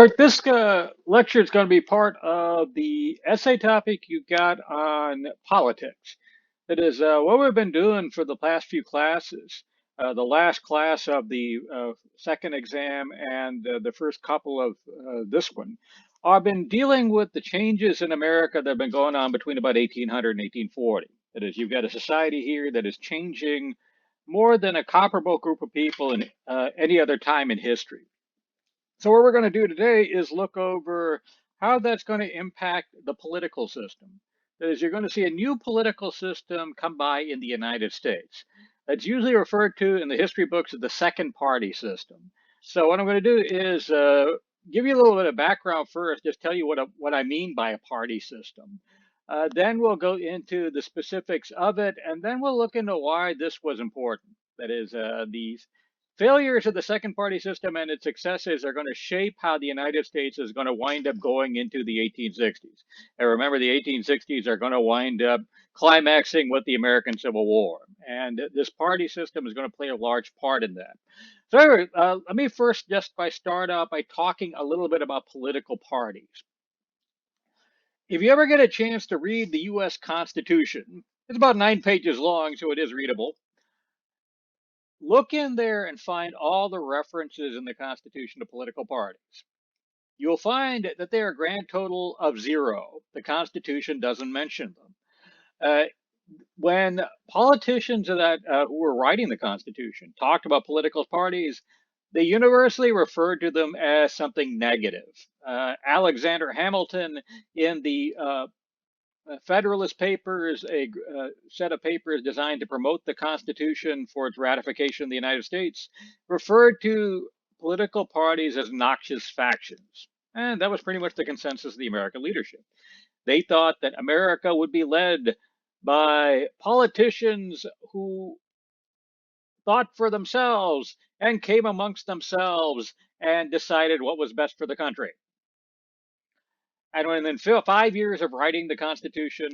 Start this lecture is going to be part of the essay topic you got on politics. That is what we've been doing for the past few classes. The last class of the second exam and the first couple of this one. I've been dealing with the changes in America that have been going on between about 1800 and 1840. That is, you've got a society here that is changing more than a comparable group of people in any other time in history. So what we're going to do today is look over how that's going to impact the political system. That is, you're going to see a new political system come by in the United States. That's usually referred to in the history books as the second party system. So what I'm going to do is give you a little bit of background first, just tell you what I mean by a party system. Then we'll go into the specifics of it, and then we'll look into why this was important. That is, the failures of the second party system and its successes are going to shape how the United States is going to wind up going into the 1860s. And remember, the 1860s are going to wind up climaxing with the American Civil War. And this party system is going to play a large part in that. So, anyway, let me first just start out by talking a little bit about political parties. If you ever get a chance to read the U.S. Constitution, it's about 9 pages long, so it is readable. Look in there and find all the references in the Constitution to political parties. You'll find that they are a grand total of 0. The Constitution doesn't mention them. When politicians who were writing the Constitution talked about political parties, they universally referred to them as something negative. Alexander Hamilton, in the Federalist Papers, a set of papers designed to promote the Constitution for its ratification in the United States, referred to political parties as noxious factions. And that was pretty much the consensus of the American leadership. They thought that America would be led by politicians who thought for themselves and came amongst themselves and decided what was best for the country. And within 5 years of writing the Constitution,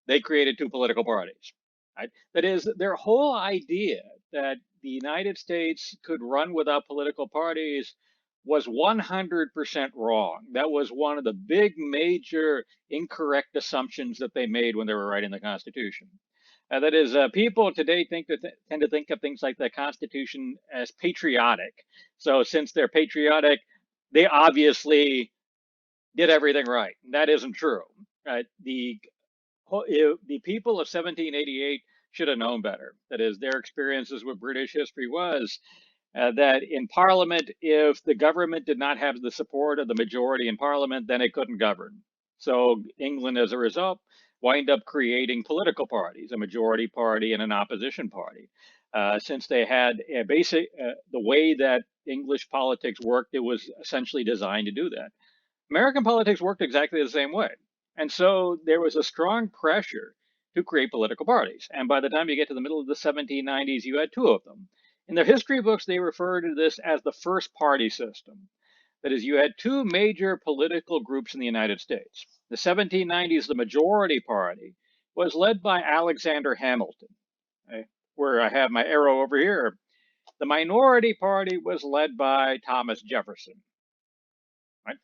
they created 2 political parties. Right? That is, their whole idea that the United States could run without political parties was 100% wrong. That was one of the big, major, incorrect assumptions that they made when they were writing the Constitution. That is, people today tend to think of things like the Constitution as patriotic. So since they're patriotic, they obviously did everything right. That isn't true. The people of 1788 should have known better. That is, their experiences with British history was that in Parliament, if the government did not have the support of the majority in Parliament, then it couldn't govern. So England, as a result, wind up creating political parties, a majority party and an opposition party. Since they had a basic, the way that English politics worked, it was essentially designed to do that. American politics worked exactly the same way. And so there was a strong pressure to create political parties. And by the time you get to the middle of the 1790s, you had 2 of them. In their history books, they refer to this as the first party system. That is, you had 2 major political groups in the United States. The 1790s, the majority party, was led by Alexander Hamilton, okay, where I have my arrow over here. The minority party was led by Thomas Jefferson. Right?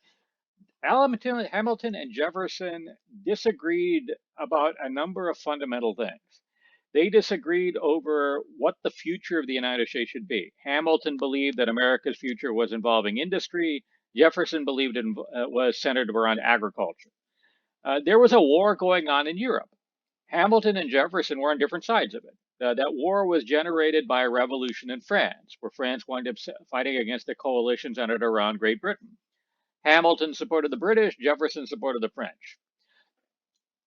Hamilton and Jefferson disagreed about a number of fundamental things. They disagreed over what the future of the United States should be. Hamilton believed that America's future was involving industry. Jefferson believed it was centered around agriculture. There was a war going on in Europe. Hamilton and Jefferson were on different sides of it. That war was generated by a revolution in France, where France wound up fighting against a coalition centered around Great Britain. Hamilton supported the British, Jefferson supported the French.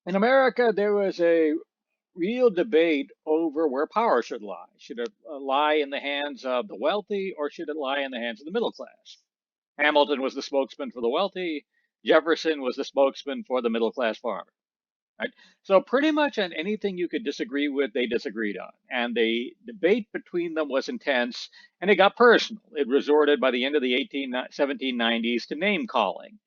In America, there was a real debate over where power should lie. Should it lie in the hands of the wealthy or should it lie in the hands of the middle class? Hamilton was the spokesman for the wealthy. Jefferson was the spokesman for the middle class farmer. Right? So pretty much on anything you could disagree with, they disagreed on. And the debate between them was intense, and it got personal. It resorted by the end of the 1790s to name calling.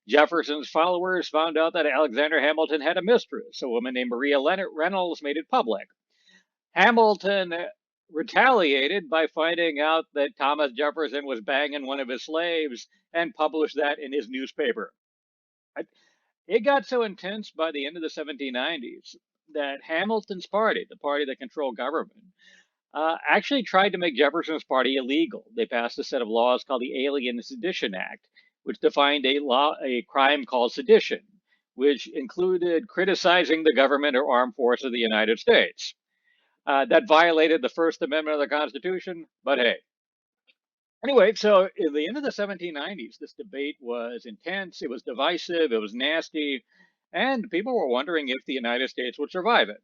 Jefferson's followers found out that Alexander Hamilton had a mistress. A woman named Maria Reynolds made it public. Hamilton retaliated by finding out that Thomas Jefferson was banging one of his slaves and published that in his newspaper. It got so intense by the end of the 1790s that Hamilton's party, the party that controlled government, actually tried to make Jefferson's party illegal. They passed a set of laws called the Alien and Sedition Act, which defined a crime called sedition, which included criticizing the government or armed forces of the United States. That violated the First Amendment of the Constitution, but hey. Anyway, so at the end of the 1790s, this debate was intense, it was divisive, it was nasty, and people were wondering if the United States would survive it.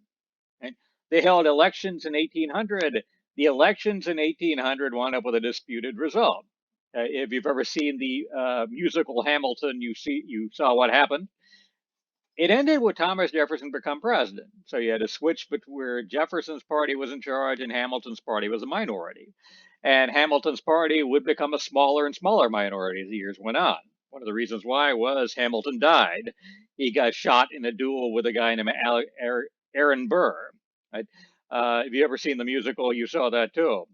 And they held elections in 1800. The elections in 1800 wound up with a disputed result. If you've ever seen the musical Hamilton, you saw what happened. It ended with Thomas Jefferson become president. So you had a switch between where Jefferson's party was in charge and Hamilton's party was a minority. And Hamilton's party would become a smaller and smaller minority as the years went on. One of the reasons why was Hamilton died. He got shot in a duel with a guy named Aaron Burr. Right? If you ever seen the musical, you saw that too.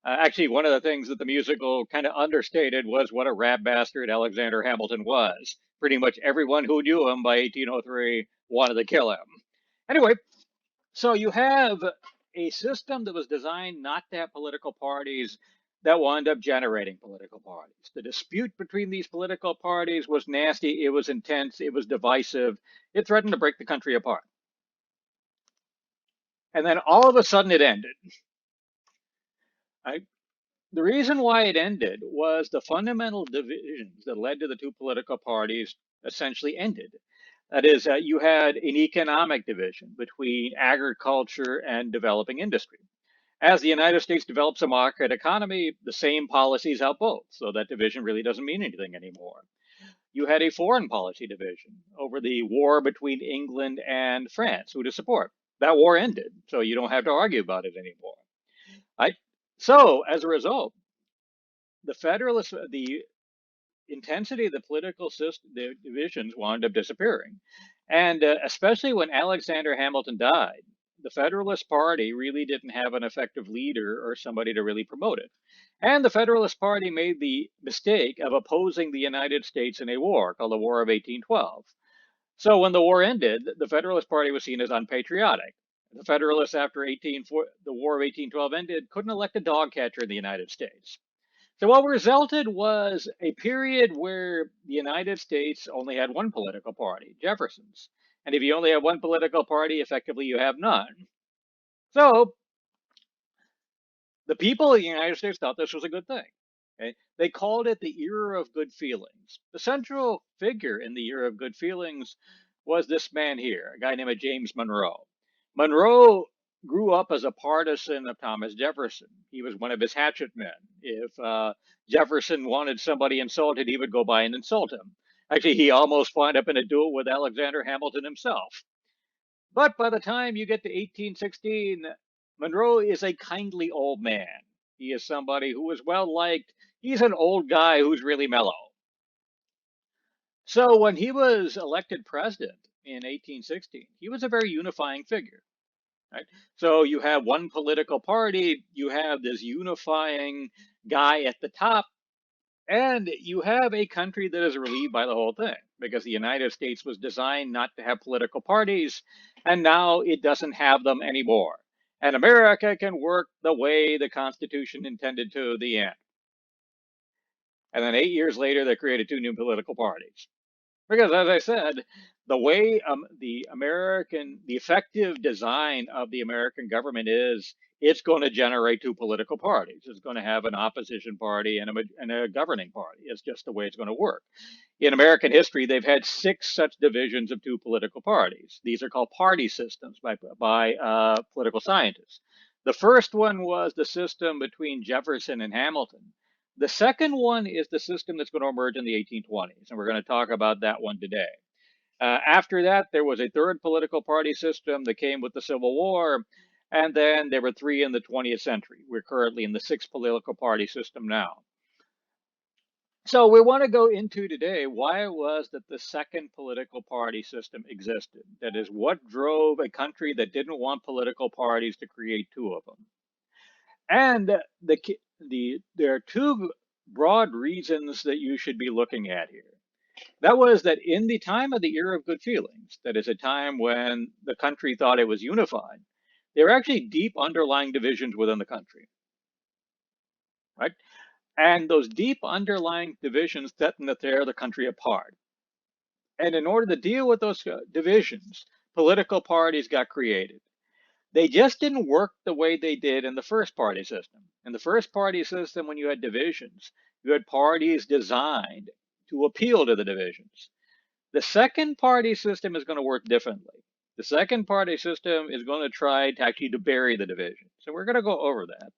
Actually, one of the things that the musical kind of understated was what a rat bastard Alexander Hamilton was. Pretty much everyone who knew him by 1803 wanted to kill him. Anyway, so you have a system that was designed not to have political parties that wound up generating political parties. The dispute between these political parties was nasty, it was intense, it was divisive, it threatened to break the country apart. And then all of a sudden it ended. Right? The reason why it ended was the fundamental divisions that led to the two political parties essentially ended. That is, you had an economic division between agriculture and developing industry. As the United States develops a market economy, the same policies help both. So that division really doesn't mean anything anymore. You had a foreign policy division over the war between England and France, who to support. That war ended, so you don't have to argue about it anymore. Right? So, as a result, the intensity of the political system, the divisions wound up disappearing. And especially when Alexander Hamilton died, the Federalist Party really didn't have an effective leader or somebody to really promote it. And the Federalist Party made the mistake of opposing the United States in a war called the War of 1812. So when the war ended, the Federalist Party was seen as unpatriotic. The Federalists, after the War of 1812 ended, couldn't elect a dog catcher in the United States. So what resulted was a period where the United States only had one political party, Jefferson's. And if you only have one political party, effectively you have none. So the people of the United States thought this was a good thing. Okay? They called it the era of good feelings. The central figure in the era of good feelings was this man here, a guy named James Monroe. Monroe grew up as a partisan of Thomas Jefferson. He was one of his hatchet men. If Jefferson wanted somebody insulted, he would go by and insult him. Actually, he almost wound up in a duel with Alexander Hamilton himself. But by the time you get to 1816, Monroe is a kindly old man. He is somebody who is well liked. He's an old guy who's really mellow. So when he was elected president in 1816, he was a very unifying figure. Right? So you have one political party, you have this unifying guy at the top, and you have a country that is relieved by the whole thing because the United States was designed not to have political parties, and now it doesn't have them anymore. And America can work the way the Constitution intended to the end. And then 8 years later, they created two new political parties. Because as I said, the way the effective design of the American government is, it's going to generate two political parties. It's going to have an opposition party and a governing party. It's just the way it's going to work. In American history, they've had 6 such divisions of two political parties. These are called party systems by political scientists. The first one was the system between Jefferson and Hamilton. The second one is the system that's going to emerge in the 1820s, and we're going to talk about that one today. After that, there was a third political party system that came with the Civil War, and then there were 3 in the 20th century. We're currently in the 6th political party system now. So we want to go into today why it was that the second political party system existed. That is, what drove a country that didn't want political parties to create 2 of them. And there are two broad reasons that you should be looking at here. That was that in the time of the era of good feelings, that is a time when the country thought it was unified, there were actually deep underlying divisions within the country, right? And those deep underlying divisions set the country apart. And in order to deal with those divisions, political parties got created. They just didn't work the way they did in the first party system. In the first party system, when you had divisions, you had parties designed to appeal to the divisions. The second party system is going to work differently. The second party system is going to try to actually to bury the division. So we're going to go over that.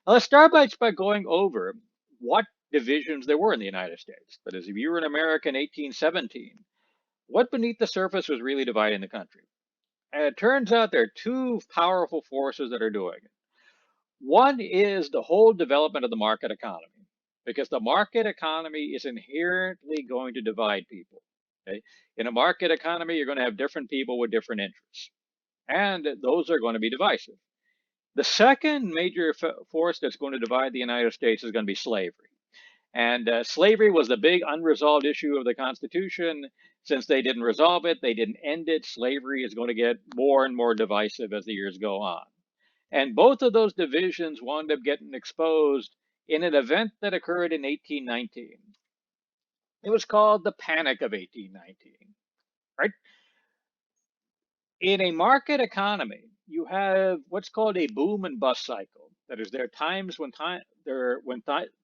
Now let's start by going over what divisions there were in the United States. That is, if you were in America in 1817, what beneath the surface was really dividing the country? And it turns out there are two powerful forces that are doing it. One is the whole development of the market economy, because the market economy is inherently going to divide people. Okay? In a market economy, you're going to have different people with different interests, and those are going to be divisive. The second major force that's going to divide the United States is going to be slavery. And slavery was the big unresolved issue of the Constitution. Since they didn't resolve it, they didn't end it. Slavery is going to get more and more divisive as the years go on. And both of those divisions wound up getting exposed in an event that occurred in 1819. It was called the Panic of 1819, right? In a market economy, you have what's called a boom and bust cycle. That is, there are times when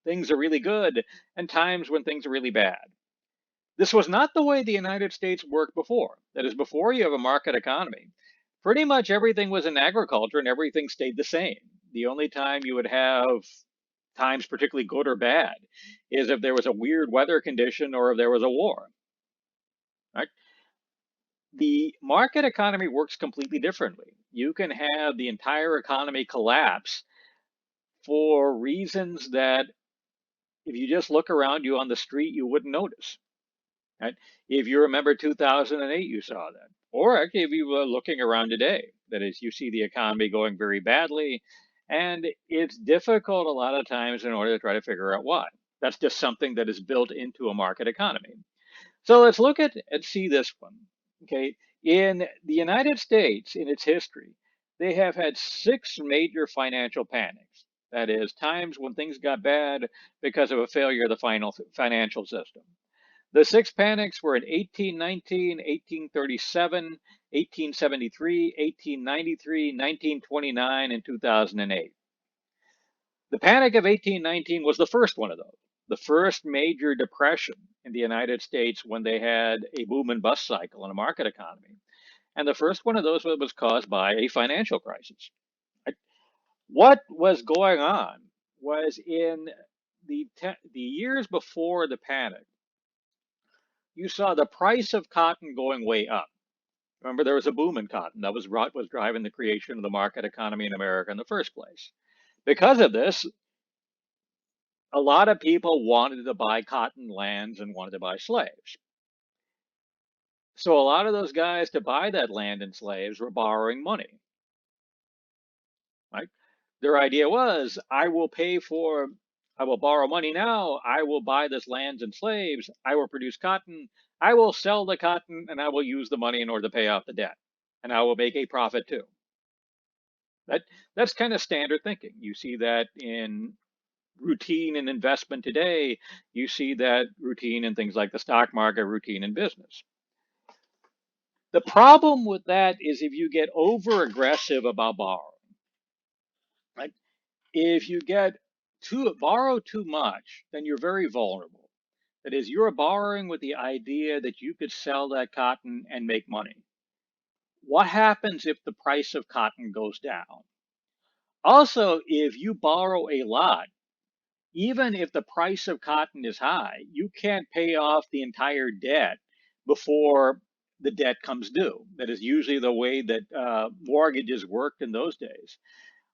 things are really good and times when things are really bad. This was not the way the United States worked before. That is, before you have a market economy, pretty much everything was in agriculture and everything stayed the same. The only time you would have times particularly good or bad is if there was a weird weather condition or if there was a war. Right? The market economy works completely differently. You can have the entire economy collapse for reasons that if you just look around you on the street, you wouldn't notice. Right? If you remember 2008, you saw that. Or actually, if you were looking around today, that is, you see the economy going very badly, and it's difficult a lot of times in order to try to figure out why. That's just something that is built into a market economy. So let's look at and see this one. Okay, in the United States, in its history, they have had six major financial panics. That is, times when things got bad because of a failure of the final financial system. The six panics were in 1819, 1837, 1873, 1893, 1929, and 2008. The Panic of 1819 was the first one of those, the first major depression in the United States when they had a boom and bust cycle in a market economy. And the first one of those was caused by a financial crisis. What was going on was in the years before the panic, you saw the price of cotton going way up. Remember, there was a boom in cotton. That was what was driving the creation of the market economy in America in the first place. Because of this, a lot of people wanted to buy cotton lands and wanted to buy slaves. So a lot of those guys to buy that land and slaves were borrowing money. Right? Their idea was, I will borrow money now, I will buy this lands and slaves, I will produce cotton, I will sell the cotton, and I will use the money in order to pay off the debt. And I will make a profit too. That's kind of standard thinking. You see that in routine in investment today. You see that routine in things like the stock market, routine in business. The problem with that is if you get over aggressive about borrowing, right? If you borrow too much, then you're very vulnerable. That is, you're borrowing with the idea that you could sell that cotton and make money. What happens if the price of cotton goes down? Also, if you borrow a lot, even if the price of cotton is high, you can't pay off the entire debt before the debt comes due. That is usually the way that mortgages worked in those days.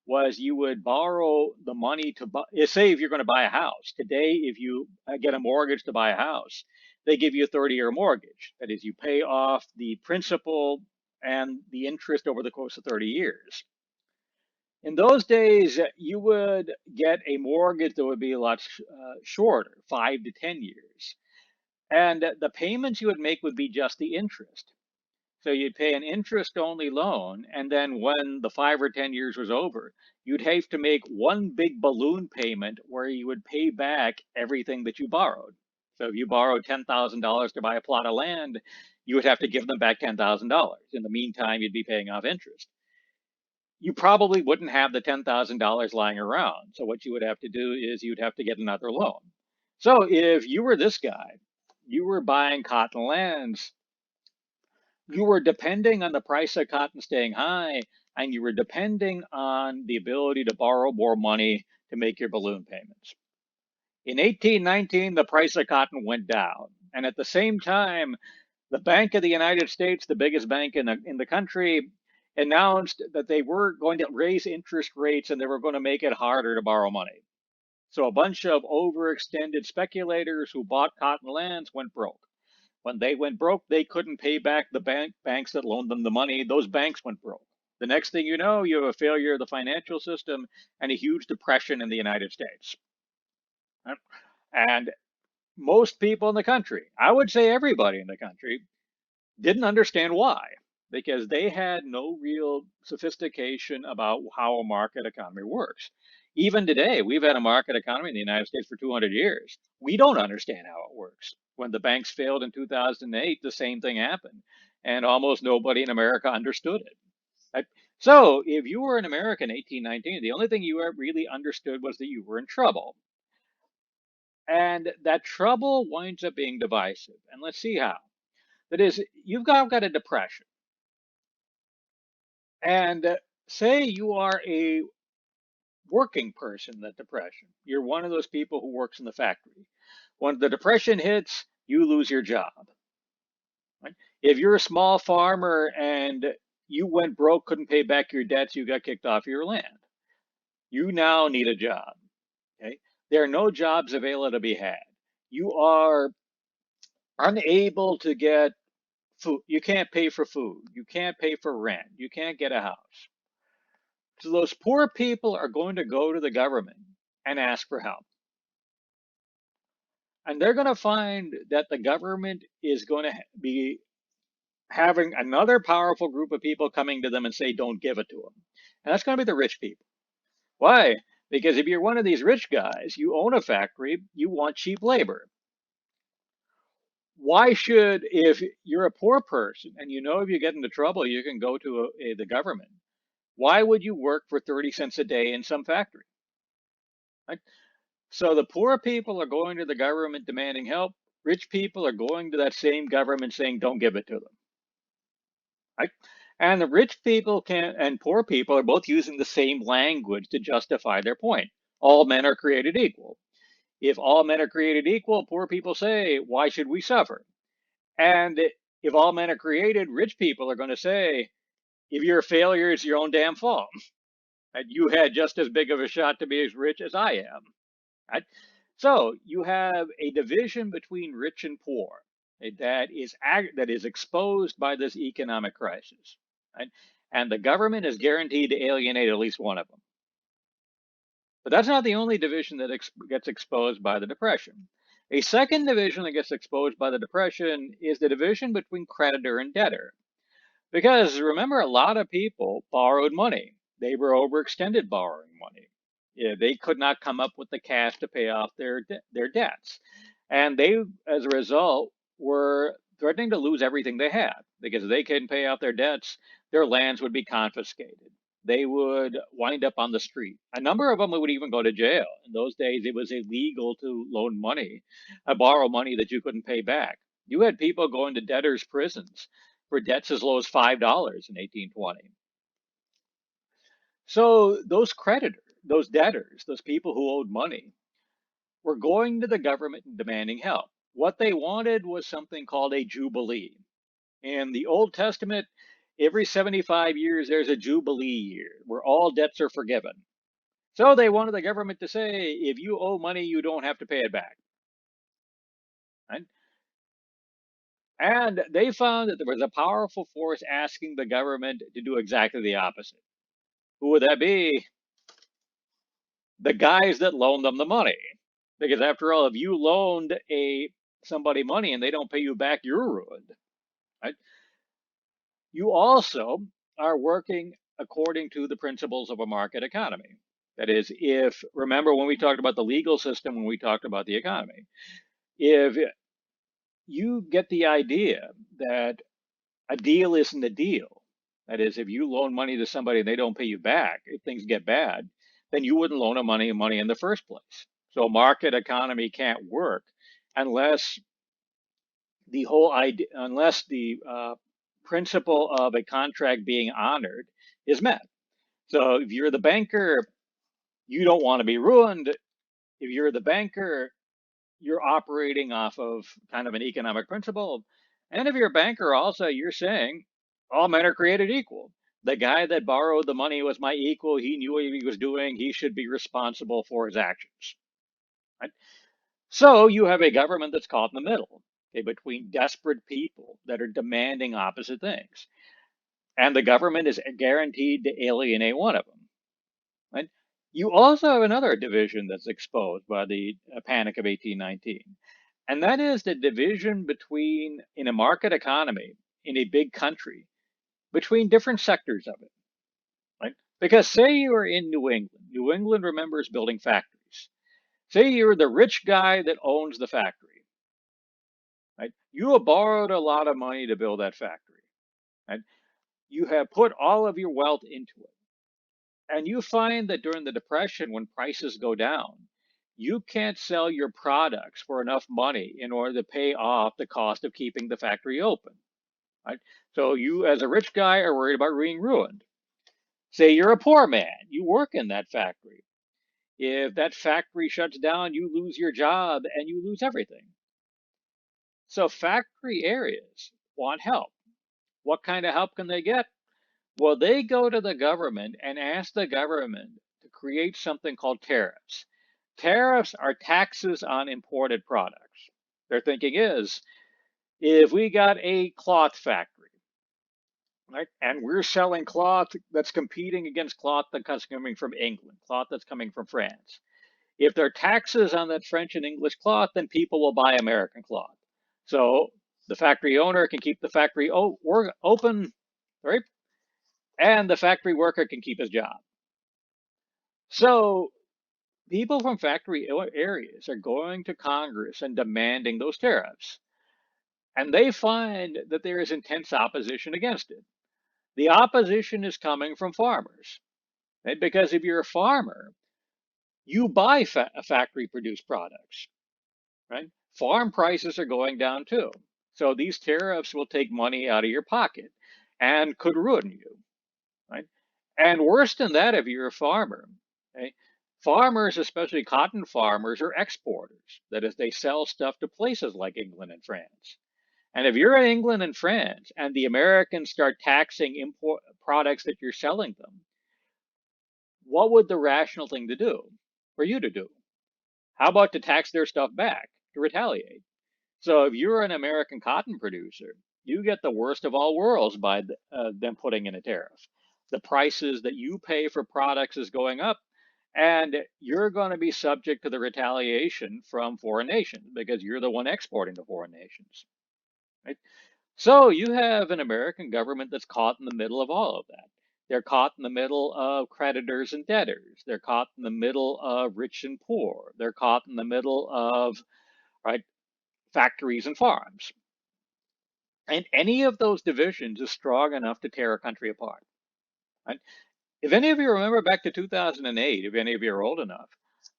Was you would borrow the money to buy, say if you're going to buy a house. Today, if you get a mortgage to buy a house, they give you a 30-year mortgage. That is, you pay off the principal and the interest over the course of 30 years. In those days, you would get a mortgage that would be a lot shorter, 5 to 10 years. And the payments you would make would be just the interest. So you'd pay an interest only loan. And then when the 5 or 10 years was over, you'd have to make one big balloon payment where you would pay back everything that you borrowed. So if you borrowed $10,000 to buy a plot of land, you would have to give them back $10,000. In the meantime, you'd be paying off interest. You probably wouldn't have the $10,000 lying around. So what you would have to do is you'd have to get another loan. So if you were this guy, you were buying cotton lands, you were depending on the price of cotton staying high, and you were depending on the ability to borrow more money to make your balloon payments. In 1819, the price of cotton went down. And at the same time, the Bank of the United States, the biggest bank in the country, announced that they were going to raise interest rates and they were going to make it harder to borrow money. So a bunch of overextended speculators who bought cotton lands went broke. When they went broke, they couldn't pay back the banks that loaned them the money. Those banks went broke. The next thing you know, you have a failure of the financial system and a huge depression in the United States. And most people in the country, I would say everybody in the country, didn't understand why, because they had no real sophistication about how a market economy works. Even today, we've had a market economy in the United States for 200 years. We don't understand how it works. When the banks failed in 2008, the same thing happened, and almost nobody in America understood it. Right? So, if you were an American in 1819, the only thing you really understood was that you were in trouble. And that trouble winds up being divisive. And let's see how. That is, you've got a depression. And say you are a working person in that depression. You're one of those people who works in the factory. When the depression hits, you lose your job. Right? If you're a small farmer and you went broke, couldn't pay back your debts, you got kicked off your land. You now need a job. Okay? There are no jobs available to be had. You are unable to get food. You can't pay for food. You can't pay for rent. You can't get a house. So those poor people are going to go to the government and ask for help. And they're going to find that the government is going to be having another powerful group of people coming to them and say, don't give it to them. And that's going to be the rich people. Why? Because if you're one of these rich guys, you own a factory, you want cheap labor. Why should, if you're a poor person and you know if you get into trouble, you can go to the government, why would you work for 30 cents a day in some factory? Right? So the poor people are going to the government demanding help. Rich people are going to that same government saying, don't give it to them. Right? And the rich people and poor people are both using the same language to justify their point. All men are created equal. If all men are created equal, poor people say, why should we suffer? And if all men are created, rich people are going to say, if you're a failure, it's your own damn fault. And you had just as big of a shot to be as rich as I am. Right? So you have a division between rich and poor that is exposed by this economic crisis. Right? And the government is guaranteed to alienate at least one of them. But that's not the only division that gets exposed by the Depression. A second division that gets exposed by the Depression is the division between creditor and debtor. Because remember, a lot of people borrowed money. They were overextended borrowing money. Yeah, they could not come up with the cash to pay off their debts. And they, as a result, were threatening to lose everything they had because if they couldn't pay off their debts, their lands would be confiscated. They would wind up on the street. A number of them would even go to jail. In those days, it was illegal to loan money, borrow money that you couldn't pay back. You had people going to debtors' prisons for debts as low as $5 in 1820. So those creditors, those debtors, those people who owed money, were going to the government and demanding help. What they wanted was something called a jubilee. In the Old Testament, every 75 years there's a jubilee year where all debts are forgiven. So they wanted the government to say, if you owe money, you don't have to pay it back. Right? And they found that there was a powerful force asking the government to do exactly the opposite. Who would that be? the guys that loan them the money. Because after all, if you loaned somebody money and they don't pay you back, you're ruined. Right? You also are working according to the principles of a market economy. That is, if remember when we talked about the legal system, when we talked about the economy, if you get the idea that a deal isn't a deal, that is, if you loan money to somebody and they don't pay you back, if things get bad, then you wouldn't loan them money in the first place. So a market economy can't work unless the principle of a contract being honored is met. So if you're the banker, you don't want to be ruined. If you're the banker, you're operating off of kind of an economic principle. And if you're a banker, also, you're saying all men are created equal. The guy that borrowed the money was my equal. He knew what he was doing. He should be responsible for his actions. Right? So you have a government that's caught in the middle, okay, between desperate people that are demanding opposite things. And the government is guaranteed to alienate one of them. Right? You also have another division that's exposed by the Panic of 1819. And that is the division between, in a market economy, in a big country, between different sectors of it. Right? Because say you are in New England. New England remembers building factories. Say you're the rich guy that owns the factory. Right? You have borrowed a lot of money to build that factory. Right? You have put all of your wealth into it. And you find that during the Depression, when prices go down, you can't sell your products for enough money in order to pay off the cost of keeping the factory open. Right? So you, as a rich guy, are worried about being ruined. Say you're a poor man, you work in that factory. If that factory shuts down, you lose your job and you lose everything. So factory areas want help. What kind of help can they get? Well, they go to the government and ask the government to create something called tariffs. Tariffs are taxes on imported products. Their thinking is if we got a cloth factory, right, and we're selling cloth that's competing against cloth that's coming from England, cloth that's coming from France. If there are taxes on that French and English cloth, then people will buy American cloth. So the factory owner can keep the factory open, right? And the factory worker can keep his job. So people from factory areas are going to Congress and demanding those tariffs. And they find that there is intense opposition against it. The opposition is coming from farmers. Right? Because if you're a farmer, you buy factory produced products. Right? Farm prices are going down too. So these tariffs will take money out of your pocket and could ruin you. Right? And worse than that, if you're a farmer, okay, farmers, especially cotton farmers, are exporters. That is, they sell stuff to places like England and France. And if you're in England and France and the Americans start taxing import products that you're selling them, what would the rational thing to do for you to do? How about to tax their stuff back to retaliate? So if you're an American cotton producer, you get the worst of all worlds by them putting in a tariff. The prices that you pay for products is going up, and you're going to be subject to the retaliation from foreign nations because you're the one exporting to foreign nations. Right? So you have an American government that's caught in the middle of all of that. They're caught in the middle of creditors and debtors. They're caught in the middle of rich and poor. They're caught in the middle of right factories and farms. And any of those divisions is strong enough to tear a country apart. Right? If any of you remember back to 2008, if any of you are old enough,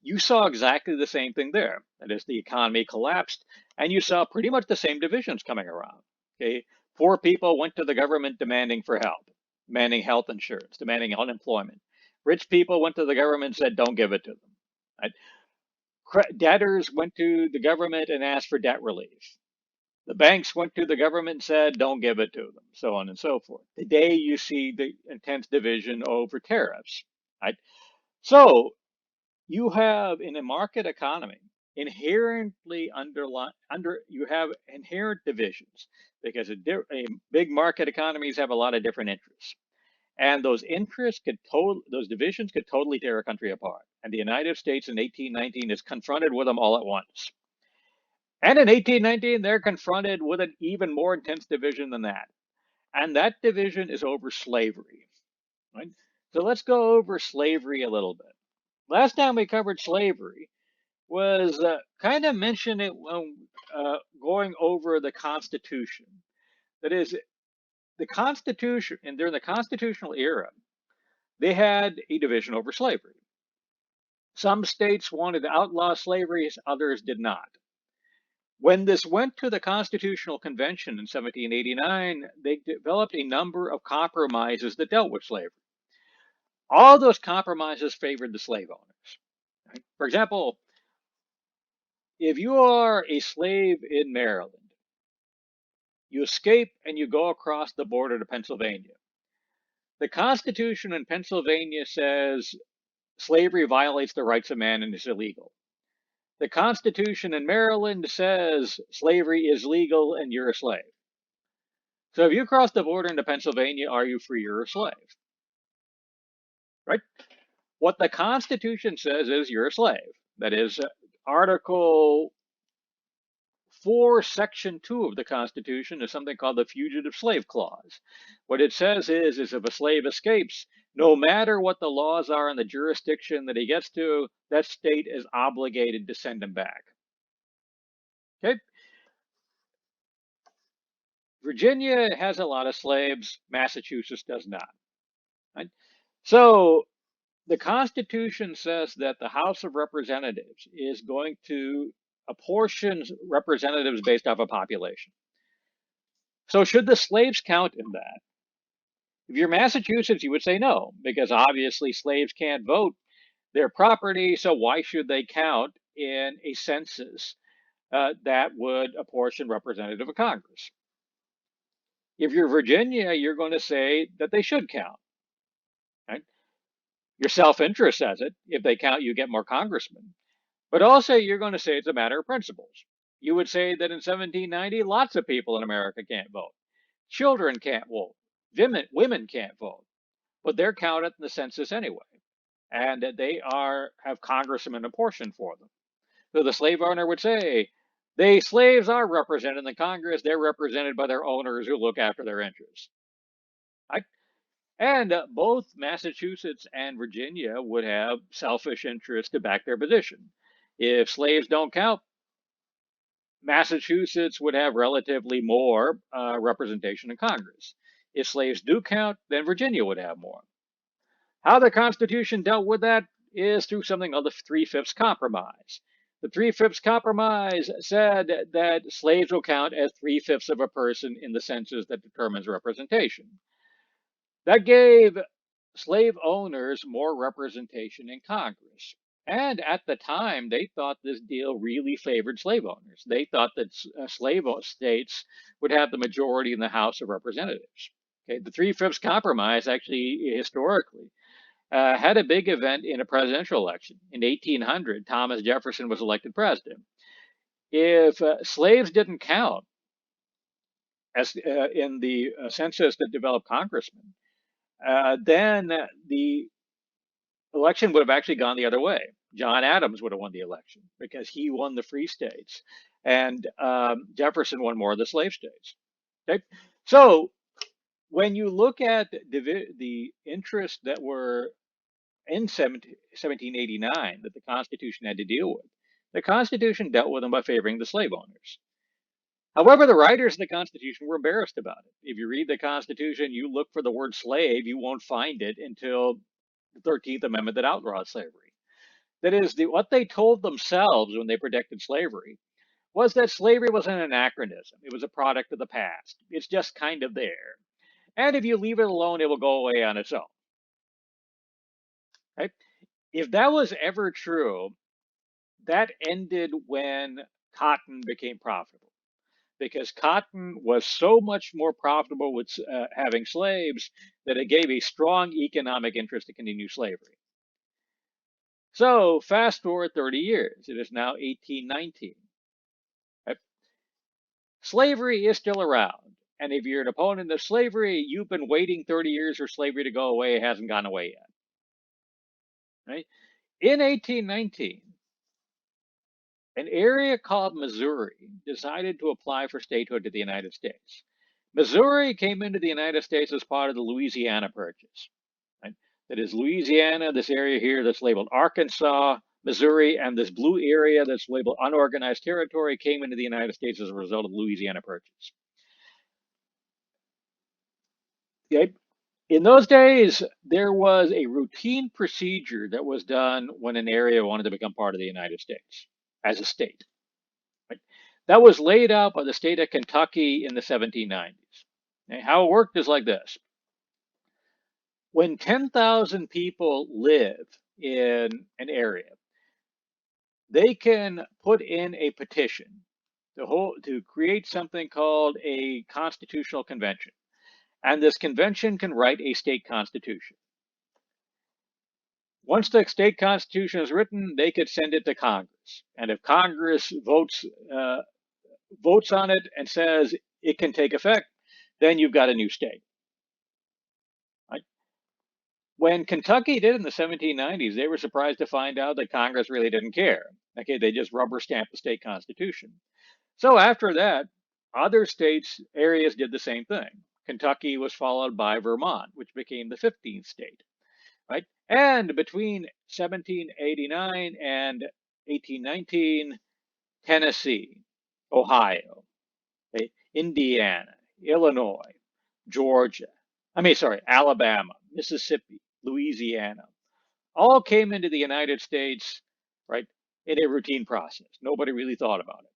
you saw exactly the same thing there. That is, the economy collapsed, and you saw pretty much the same divisions coming around. Okay, poor people went to the government demanding for help, demanding health insurance, demanding unemployment. Rich people went to the government and said, "Don't give it to them." Right? Debtors went to the government and asked for debt relief. The banks went to the government and said, don't give it to them, so on and so forth. Today, you see the intense division over tariffs. Right? So you have in a market economy inherently you have inherent divisions because big market economies have a lot of different interests, and those divisions could totally tear a country apart. And the United States in 1819 is confronted with them all at once. And in 1819, they're confronted with an even more intense division than that. And that division is over slavery. Right? So let's go over slavery a little bit. Last time we covered slavery was kind of mentioned it when going over the Constitution. That is, the Constitution, and during the constitutional era, they had a division over slavery. Some states wanted to outlaw slavery, others did not. When this went to the Constitutional Convention in 1789, they developed a number of compromises that dealt with slavery. All those compromises favored the slave owners. Right? For example, if you are a slave in Maryland, you escape and you go across the border to Pennsylvania. The Constitution in Pennsylvania says slavery violates the rights of man and is illegal. The Constitution in Maryland says slavery is legal and you're a slave. So if you cross the border into Pennsylvania, are you free or a slave? Right? What the Constitution says is you're a slave. That is Article 4, Section 2 of the Constitution is something called the Fugitive Slave Clause. What it says is if a slave escapes, no matter what the laws are in the jurisdiction that he gets to, that state is obligated to send him back. Okay? Virginia has a lot of slaves. Massachusetts does not. Right? So the Constitution says that the House of Representatives is going to apportion representatives based off of population. So should the slaves count in that? If you're Massachusetts, you would say no, because obviously slaves can't vote. They're property, so why should they count in a census that would apportion representative of Congress? If you're Virginia, you're going to say that they should count. Right? Your self-interest says it. If they count, you get more congressmen. But also, you're going to say it's a matter of principles. You would say that in 1790, lots of people in America can't vote. Children can't vote. Women can't vote. But they're counted in the census anyway. And they have congressmen apportioned for them. So the slave owner would say, the slaves are represented in the Congress. They're represented by their owners who look after their interests. Right? And both Massachusetts and Virginia would have selfish interests to back their position. If slaves don't count, Massachusetts would have relatively more representation in Congress. If slaves do count, then Virginia would have more. How the Constitution dealt with that is through something called the Three-Fifths Compromise. The Three-Fifths Compromise said that slaves will count as 3/5 of a person in the census that determines representation. That gave slave owners more representation in Congress. And at the time, they thought this deal really favored slave owners. They thought that slave states would have the majority in the House of Representatives. Okay, the Three-Fifths Compromise actually historically had a big event in a presidential election. In 1800, Thomas Jefferson was elected president. If slaves didn't count as in the census that developed congressmen, then the election would have actually gone the other way. John Adams would have won the election because he won the free states, and Jefferson won more of the slave states. Okay? So when you look at the interests that were in 1789 that the Constitution had to deal with, the Constitution dealt with them by favoring the slave owners. However, the writers of the Constitution were embarrassed about it. If you read the Constitution, you look for the word slave, you won't find it until the 13th Amendment that outlaws slavery. That is, what they told themselves when they protected slavery was that slavery was an anachronism. It was a product of the past. It's just kind of there. And if you leave it alone, it will go away on its own. Right? If that was ever true, that ended when cotton became profitable, because cotton was so much more profitable with having slaves that it gave a strong economic interest to continue slavery. So fast forward 30 years, it is now 1819. Right? Slavery is still around. And if you're an opponent of slavery, you've been waiting 30 years for slavery to go away. It hasn't gone away yet. Right? In 1819, an area called Missouri decided to apply for statehood to the United States. Missouri came into the United States as part of the Louisiana Purchase. Right? That is Louisiana, this area here that's labeled Arkansas, Missouri, and this blue area that's labeled unorganized territory came into the United States as a result of the Louisiana Purchase. Okay? In those days, there was a routine procedure that was done when an area wanted to become part of the United States as a state. Right? That was laid out by the state of Kentucky in the 1790s. And how it worked is like this. When 10,000 people live in an area, they can put in a petition to create something called a constitutional convention. And this convention can write a state constitution. Once the state constitution is written, they could send it to Congress. And if Congress votes on it and says it can take effect, then you've got a new state. Right? When Kentucky did in the 1790s, they were surprised to find out that Congress really didn't care. Okay, they just rubber stamped the state constitution. So after that, other states, areas did the same thing. Kentucky was followed by Vermont, which became the 15th state. Right? And between 1789 and 1819, Tennessee, Ohio, okay, Indiana, Illinois, Georgia, Alabama, Mississippi, Louisiana, all came into the United States, right, in a routine process. Nobody really thought about it.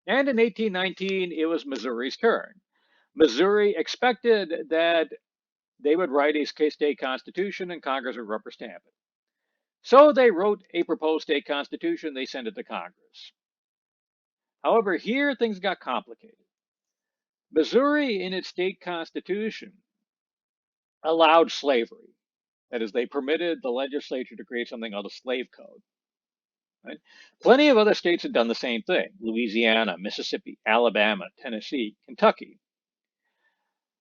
And in 1819, it was Missouri's turn. Missouri expected that they would write a state constitution and Congress would rubber stamp it. So they wrote a proposed state constitution, they sent it to Congress. However, here things got complicated. Missouri, in its state constitution, allowed slavery. That is, they permitted the legislature to create something called a slave code. Right? Plenty of other states had done the same thing: Louisiana, Mississippi, Alabama, Tennessee, Kentucky.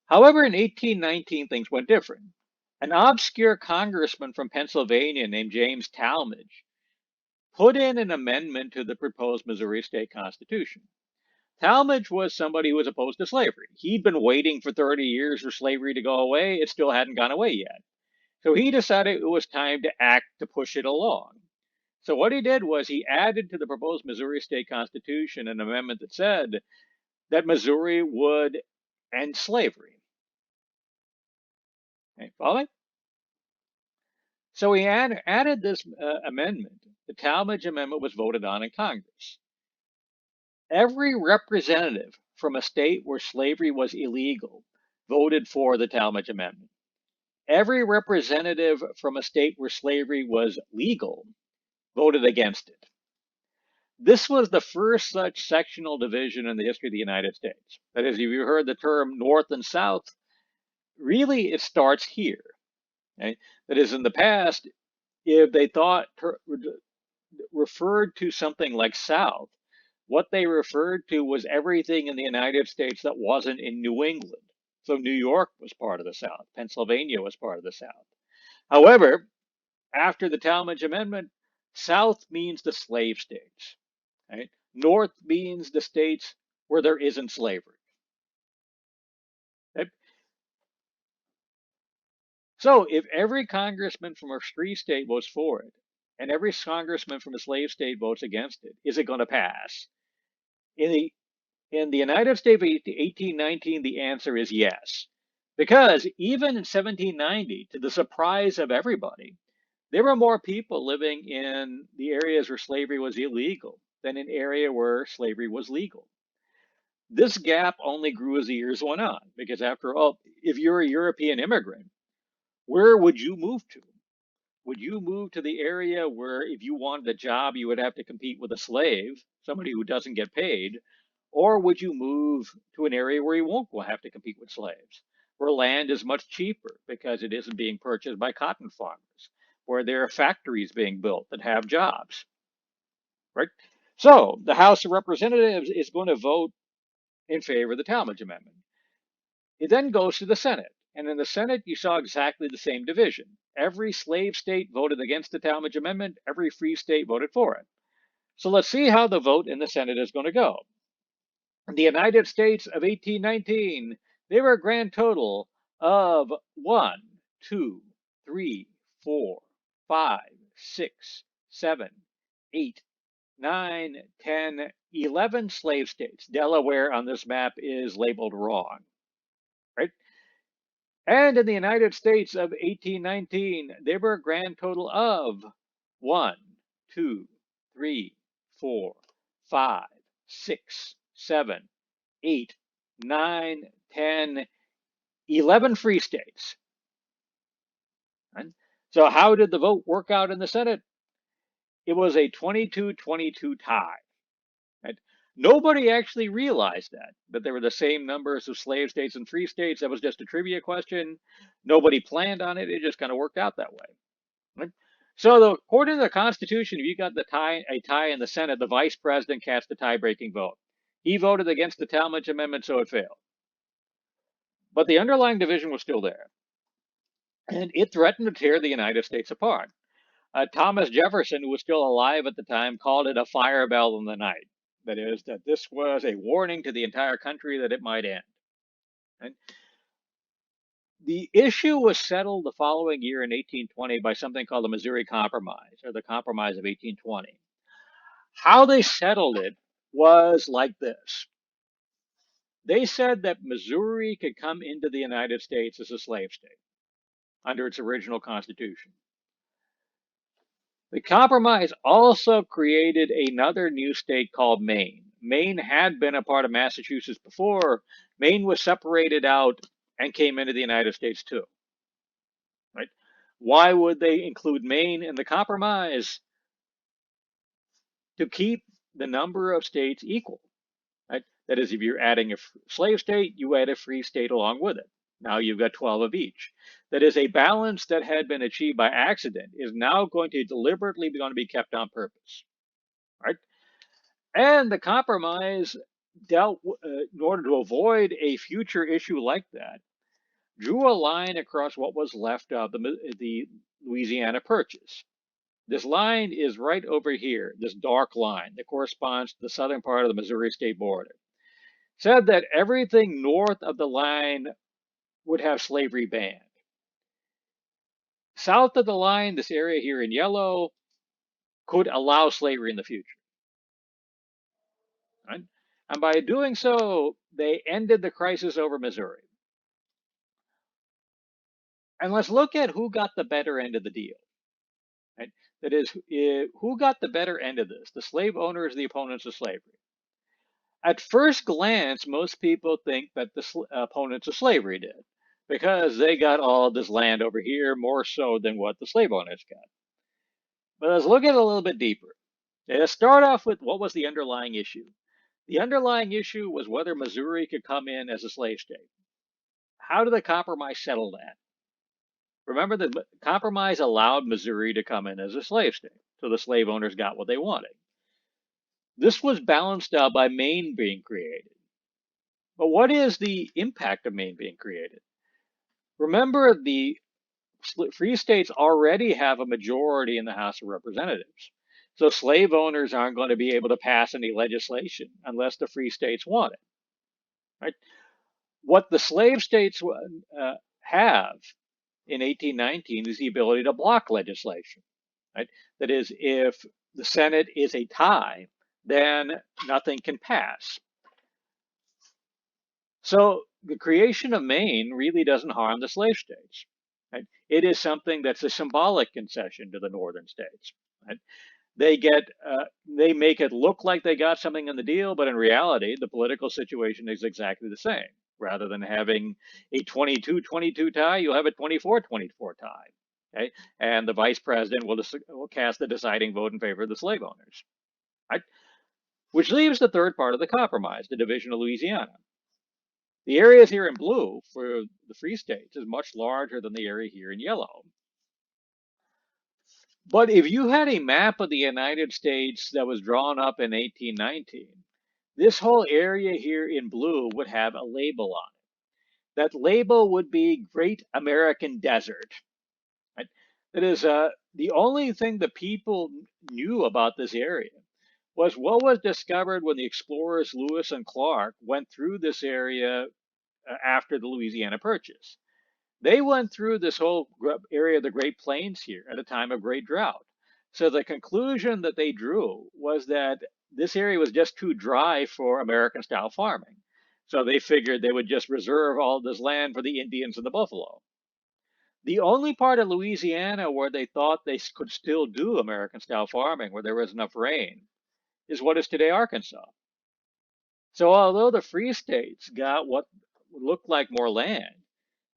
However, in 1819, things went different. An obscure congressman from Pennsylvania named James Talmadge put in an amendment to the proposed Missouri state constitution. Talmadge was somebody who was opposed to slavery. He'd been waiting for 30 years for slavery to go away. It still hadn't gone away yet. So he decided it was time to act to push it along. So what he did was he added to the proposed Missouri state constitution an amendment that said that Missouri would end slavery. Okay, follow? So he added this amendment. The Talmadge Amendment was voted on in Congress. Every representative from a state where slavery was illegal voted for the Talmadge Amendment. Every representative from a state where slavery was legal voted against it. This was the first such sectional division in the history of the United States. That is, if you heard the term North and South, really it starts here. Okay? That is, in the past, if they referred to something like South, what they referred to was everything in the United States that wasn't in New England. So New York was part of the South. Pennsylvania was part of the South. However, after the Talmadge Amendment, South means the slave states. Right? North means the states where there isn't slavery. Okay? So if every congressman from a free state votes for it, and every congressman from a slave state votes against it, is it going to pass? In the United States of 1819, the answer is yes. Because even in 1790, to the surprise of everybody, there were more people living in the areas where slavery was illegal than in area where slavery was legal. This gap only grew as the years went on, because after all, if you're a European immigrant, where would you move to? Would you move to the area where if you wanted a job, you would have to compete with a slave, somebody who doesn't get paid? Or would you move to an area where you won't have to compete with slaves, where land is much cheaper because it isn't being purchased by cotton farmers, where there are factories being built that have jobs, right? So the House of Representatives is going to vote in favor of the Talmadge Amendment. It then goes to the Senate. And in the Senate, you saw exactly the same division. Every slave state voted against the Talmadge Amendment, every free state voted for it. So let's see how the vote in the Senate is going to go. In the United States of 1819, there were a grand total of 1, 2, 3, 4, 5, 6, 7, 8, 9, 10, 11 slave states. Delaware on this map is labeled wrong, right? And in the United States of 1819, there were a grand total of 1, 2, 3, 4, 5, 6, 7, 8, 9, 10, 11 free states. Right? So how did the vote work out in the Senate? It was a 22-22 tie. Right? Nobody actually realized that there were the same numbers of slave states and free states. That was just a trivia question. Nobody planned on it. It just kind of worked out that way. Right? So according to the Constitution, if you got a tie in the Senate, the vice president cast the tie-breaking vote. He voted against the Talmadge Amendment, so it failed. But the underlying division was still there, and it threatened to tear the United States apart. Thomas Jefferson, who was still alive at the time, called it a fire bell in the night. That is, that this was a warning to the entire country that it might end. And the issue was settled the following year in 1820 by something called the Missouri Compromise, or the Compromise of 1820. How they settled it was like this. They said that Missouri could come into the United States as a slave state under its original constitution. The compromise also created another new state called Maine. Maine had been a part of Massachusetts before. Maine was separated out and came into the United States too. Right? Why would they include Maine in the compromise? To keep the number of states equal. Right? That is, if you're adding a slave state, you add a free state along with it. Now you've got 12 of each. That is, a balance that had been achieved by accident is now going to deliberately be going to be kept on purpose. Right? And the compromise dealt, in order to avoid a future issue like that, drew a line across what was left of the Louisiana Purchase. This line is right over here, this dark line that corresponds to the southern part of the Missouri state border. Said that everything north of the line would have slavery banned. South of the line, this area here in yellow, could allow slavery in the future. Right? And by doing so, they ended the crisis over Missouri. And let's look at who got the better end of the deal. Right? That is, who got the better end of this? The slave owners, the opponents of slavery. At first glance, most people think that the opponents of slavery did, because they got all of this land over here more so than what the slave owners got. But let's look at it a little bit deeper. Let's start off with what was the underlying issue. The underlying issue was whether Missouri could come in as a slave state. How did the compromise settle that? Remember, the compromise allowed Missouri to come in as a slave state, so the slave owners got what they wanted. This was balanced out by Maine being created. But what is the impact of Maine being created? Remember, the free states already have a majority in the House of Representatives. So slave owners aren't going to be able to pass any legislation unless the free states want it. Right? What the slave states have in 1819 is the ability to block legislation. Right? That is, if the Senate is a tie, then nothing can pass. So the creation of Maine really doesn't harm the slave states. Right? It is something that's a symbolic concession to the northern states. Right? They make it look like they got something in the deal, but in reality, the political situation is exactly the same. Rather than having a 22-22 tie, you'll have a 24-24 tie. Okay? And the vice president will cast the deciding vote in favor of the slave owners. Right? Which leaves the third part of the compromise, the division of Louisiana. The areas here in blue for the free states is much larger than the area here in yellow. But if you had a map of the United States that was drawn up in 1819, this whole area here in blue would have a label on it. That label would be Great American Desert. Right? That is the only thing the people knew about this area was what was discovered when the explorers Lewis and Clark went through this area after the Louisiana Purchase. They went through this whole area of the Great Plains here at a time of great drought. So the conclusion that they drew was that this area was just too dry for American style farming. So they figured they would just reserve all this land for the Indians and the buffalo. The only part of Louisiana where they thought they could still do American style farming, where there was enough rain, is what is today Arkansas. So although the free states got what looked like more land,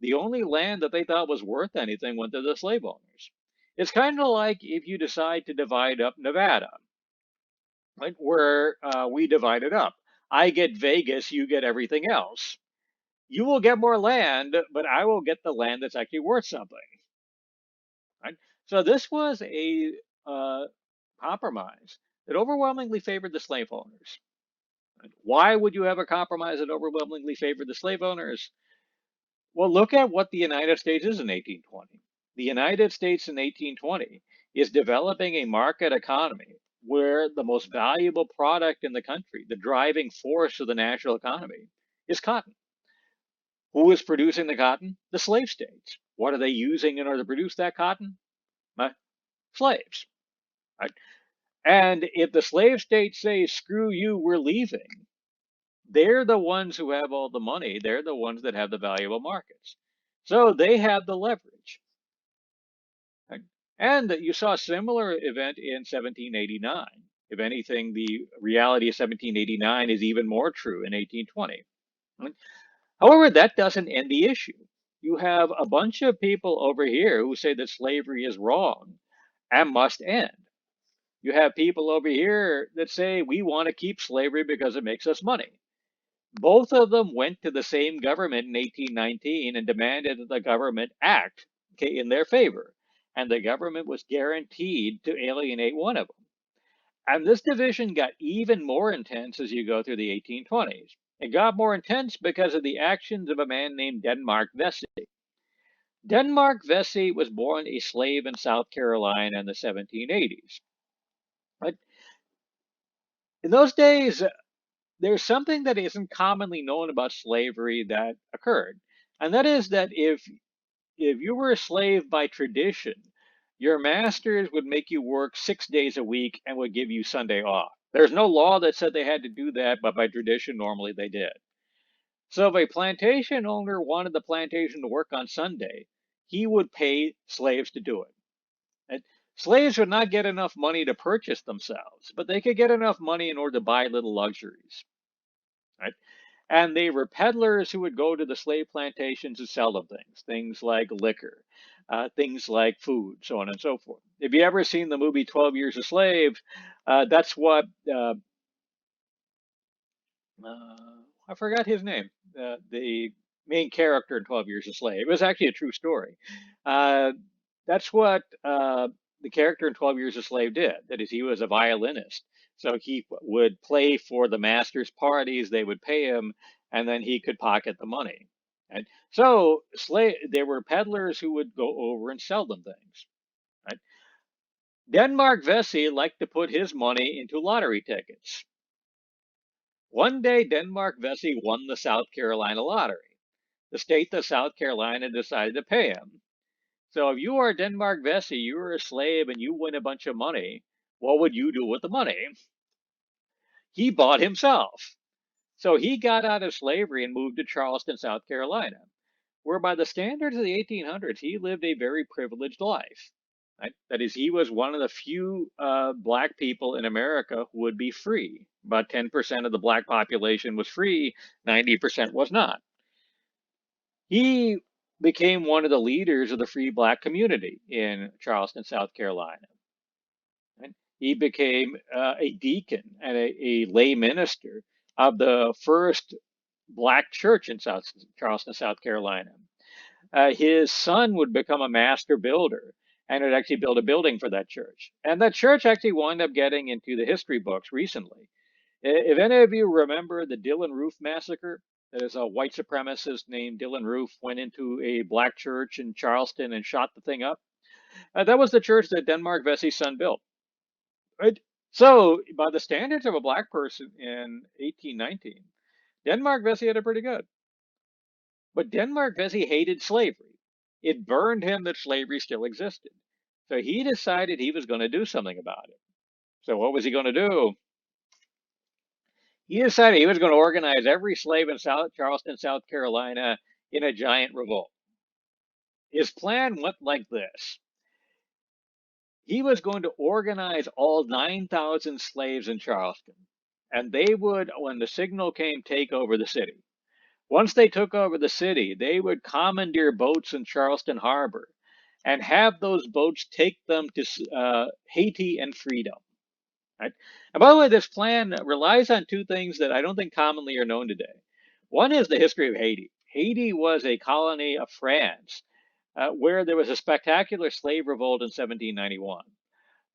the only land that they thought was worth anything went to the slave owners. It's kind of like if you decide to divide up Nevada, right, where we divided up. I get Vegas, you get everything else. You will get more land, but I will get the land that's actually worth something. Right? So this was a uh, compromise that overwhelmingly favored the slave owners. Right? Why would you have a compromise that overwhelmingly favored the slave owners? Well, look at what the United States is in 1820. The United States in 1820 is developing a market economy where the most valuable product in the country, the driving force of the national economy, is cotton. Who is producing the cotton? The slave states. What are they using in order to produce that cotton? Slaves. Right? And if the slave states say, screw you, we're leaving, they're the ones who have all the money. They're the ones that have the valuable markets. So they have the leverage. Right? And you saw a similar event in 1789. If anything, the reality of 1789 is even more true in 1820. Right? However, that doesn't end the issue. You have a bunch of people over here who say that slavery is wrong and must end. You have people over here that say we want to keep slavery because it makes us money. Both of them went to the same government in 1819 and demanded that the government act, okay, in their favor. And the government was guaranteed to alienate one of them. And this division got even more intense as you go through the 1820s. It got more intense because of the actions of a man named Denmark Vesey. Denmark Vesey was born a slave in South Carolina in the 1780s. But in those days, there's something that isn't commonly known about slavery that occurred. And that is that if you were a slave by tradition, your masters would make you work 6 days a week and would give you Sunday off. There's no law that said they had to do that, but by tradition, normally they did. So if a plantation owner wanted the plantation to work on Sunday, he would pay slaves to do it. And slaves would not get enough money to purchase themselves, but they could get enough money in order to buy little luxuries. Right? And they were peddlers who would go to the slave plantations and sell them things like liquor, things like food, so on and so forth. If you ever seen the movie 12 Years a Slave, that's what, I forgot his name, the main character in 12 Years a Slave. It was actually a true story. Uh, that's what the character in 12 Years a Slave did. That is, he was a violinist. So he would play for the master's parties, they would pay him, and then he could pocket the money. Right? So there were peddlers who would go over and sell them things. Right? Denmark Vesey liked to put his money into lottery tickets. One day, Denmark Vesey won the South Carolina lottery. The state of South Carolina decided to pay him. So if you are Denmark Vesey, you are a slave and you win a bunch of money, what would you do with the money? He bought himself. So he got out of slavery and moved to Charleston, South Carolina, where by the standards of the 1800s, he lived a very privileged life. Right? That is, he was one of the few black people in America who would be free. About 10% of the black population was free, 90% was not. He became one of the leaders of the free black community in Charleston, South Carolina. And he became a deacon and a lay minister of the first black church in Charleston, South Carolina. His son would become a master builder and would actually build a building for that church. And that church actually wound up getting into the history books recently. If any of you remember the Dillon Roof Massacre, That is, a white supremacist named Dylan Roof went into a black church in Charleston and shot the thing up. That was the church that Denmark Vesey's son built. Right? So, by the standards of a black person in 1819, Denmark Vesey had it pretty good. But Denmark Vesey hated slavery. It burned him that slavery still existed. So he decided he was going to do something about it. So what was he going to do? He decided he was going to organize every slave in Charleston, South Carolina in a giant revolt. His plan went like this. He was going to organize all 9,000 slaves in Charleston, and they would, when the signal came, take over the city. Once they took over the city, they would commandeer boats in Charleston Harbor and have those boats take them to Haiti and freedom. Right? And by the way, this plan relies on two things that I don't think commonly are known today. One is the history of Haiti. Haiti was a colony of France where there was a spectacular slave revolt in 1791.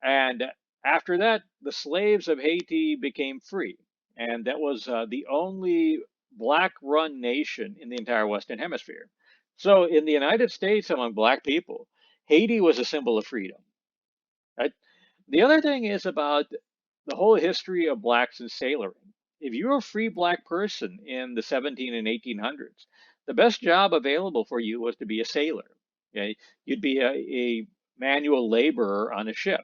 And after that, the slaves of Haiti became free. And that was the only black run nation in the entire Western Hemisphere. So in the United States, among black people, Haiti was a symbol of freedom. Right? The other thing is about the whole history of blacks and sailoring. If you're a free black person in the 17 and 1800s, the best job available for you was to be a sailor. Okay? You'd be a manual laborer on a ship.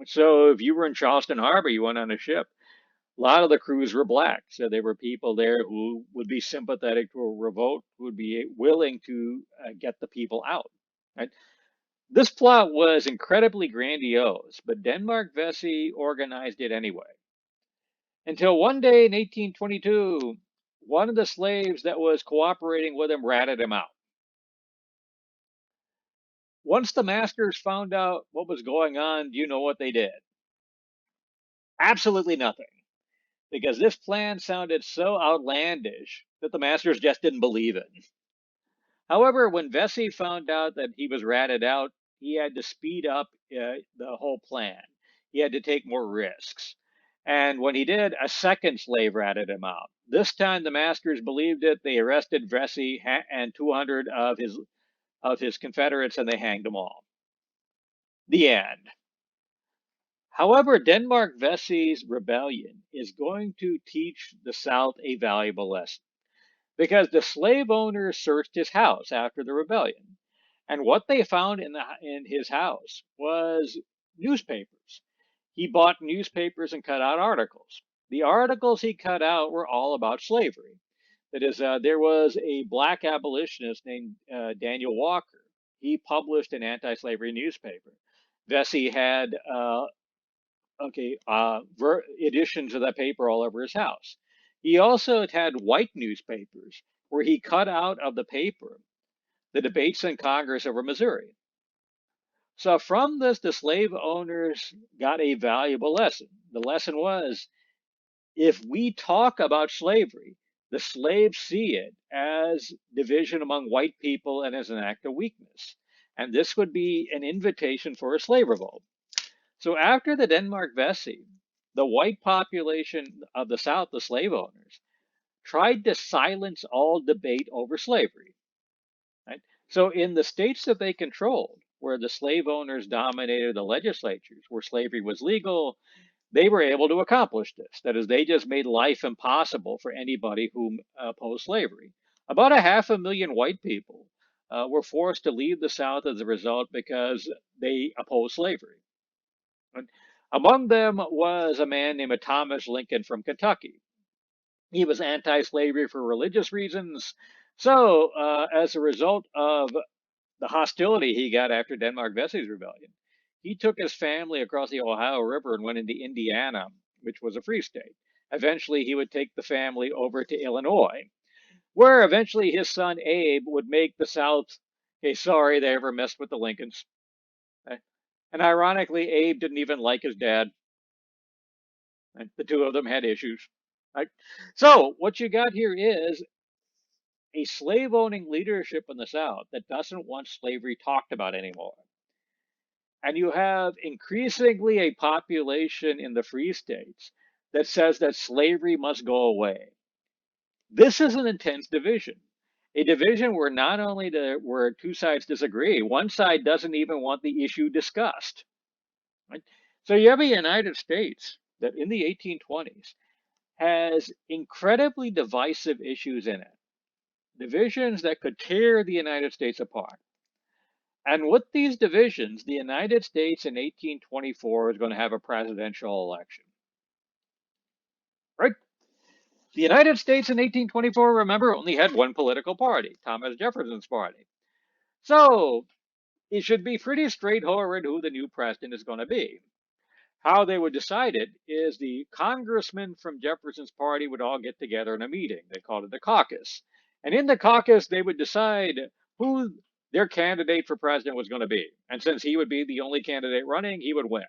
So if you were in Charleston Harbor, you went on a ship. A lot of the crews were black, so there were people there who would be sympathetic to a revolt, who would be willing to get the people out. Right? This plot was incredibly grandiose, but Denmark Vesey organized it anyway. Until one day in 1822, one of the slaves that was cooperating with him ratted him out. Once the masters found out what was going on, do you know what they did? Absolutely nothing. Because this plan sounded so outlandish that the masters just didn't believe it. However, when Vesey found out that he was ratted out, he had to speed up the whole plan. He had to take more risks. And when he did, a second slave ratted him out. This time, the masters believed it. They arrested Vesey and 200 of his confederates, and they hanged them all. The end. However, Denmark Vesey's rebellion is going to teach the South a valuable lesson because the slave owners searched his house after the rebellion, and what they found in his house was newspapers. He bought newspapers and cut out articles. The articles he cut out were all about slavery. That is, there was a black abolitionist named Daniel Walker. He published an anti-slavery newspaper. Vesey had editions of that paper all over his house. He also had white newspapers where he cut out of the paper the debates in Congress over Missouri. So from this, the slave owners got a valuable lesson. The lesson was, if we talk about slavery, the slaves see it as division among white people and as an act of weakness. And this would be an invitation for a slave revolt. So after the Denmark Vesey, the white population of the South, the slave owners, tried to silence all debate over slavery. Right? So in the states that they controlled, where the slave owners dominated the legislatures, where slavery was legal, they were able to accomplish this. That is, they just made life impossible for anybody who opposed slavery. About 500,000 white people were forced to leave the South as a result because they opposed slavery. Among them was a man named Thomas Lincoln from Kentucky. He was anti-slavery for religious reasons. So, as a result of the hostility he got after Denmark Vesey's rebellion, he took his family across the Ohio River and went into Indiana, which was a free state. Eventually, he would take the family over to Illinois, where eventually his son Abe would make the South, hey, sorry they ever messed with the Lincolns. And ironically, Abe didn't even like his dad. Right? The two of them had issues. Right? So what you got here is a slave owning leadership in the South that doesn't want slavery talked about anymore. And you have increasingly a population in the free states that says that slavery must go away. This is an intense division. A division where not only where two sides disagree, one side doesn't even want the issue discussed. Right? So you have a United States that in the 1820s has incredibly divisive issues in it, divisions that could tear the United States apart. And with these divisions, the United States in 1824 is going to have a presidential election. Right? The United States in 1824, remember, only had one political party, Thomas Jefferson's party. So it should be pretty straightforward who the new president is going to be. How they would decide it is the congressmen from Jefferson's party would all get together in a meeting. They called it a caucus. And in the caucus, they would decide who their candidate for president was going to be. And since he would be the only candidate running, he would win.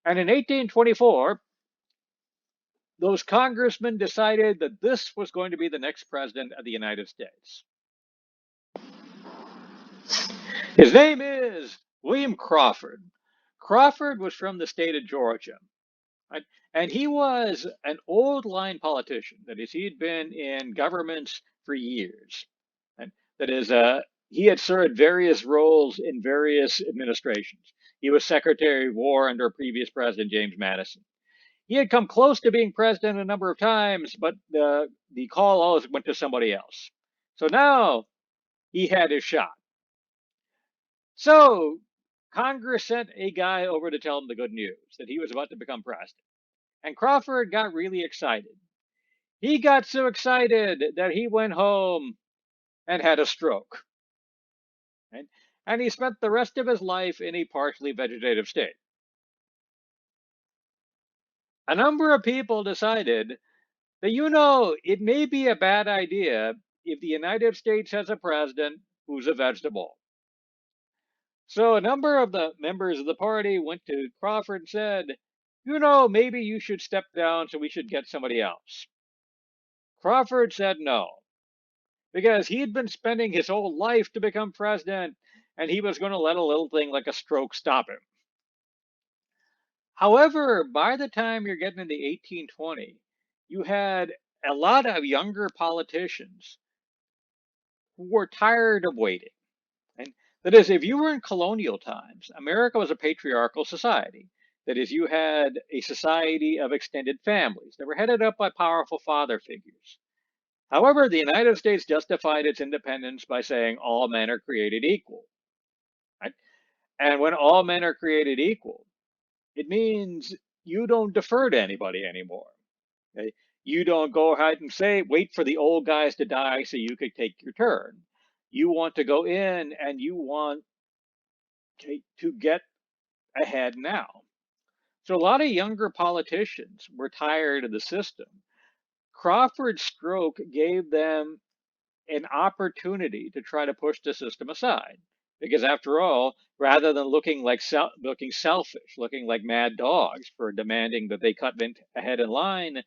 And in 1824, those congressmen decided that this was going to be the next president of the United States. His name is William Crawford. Crawford was from the state of Georgia. Right? And he was an old line politician. That is, he had been in governments for years. And that is, he had served various roles in various administrations. He was Secretary of War under previous President James Madison. He had come close to being president a number of times, but the call always went to somebody else. So now he had his shot. So Congress sent a guy over to tell him the good news that he was about to become president. And Crawford got really excited. He got so excited that he went home and had a stroke. Right? And he spent the rest of his life in a partially vegetative state. A number of people decided that, it may be a bad idea if the United States has a president who's a vegetable. So a number of the members of the party went to Crawford and said, maybe you should step down so we should get somebody else. Crawford said no, because he'd been spending his whole life to become president, and he was going to let a little thing like a stroke stop him. However, by the time you're getting into 1820, you had a lot of younger politicians who were tired of waiting. And that is, if you were in colonial times, America was a patriarchal society. That is, you had a society of extended families that were headed up by powerful father figures. However, the United States justified its independence by saying all men are created equal. Right? And when all men are created equal, it means you don't defer to anybody anymore. Okay? You don't go ahead and wait for the old guys to die so you could take your turn. You want to go in and you want to get ahead now. So a lot of younger politicians were tired of the system. Crawford's stroke gave them an opportunity to try to push the system aside. Because after all, rather than looking selfish, looking like mad dogs for demanding that they cut ahead in line,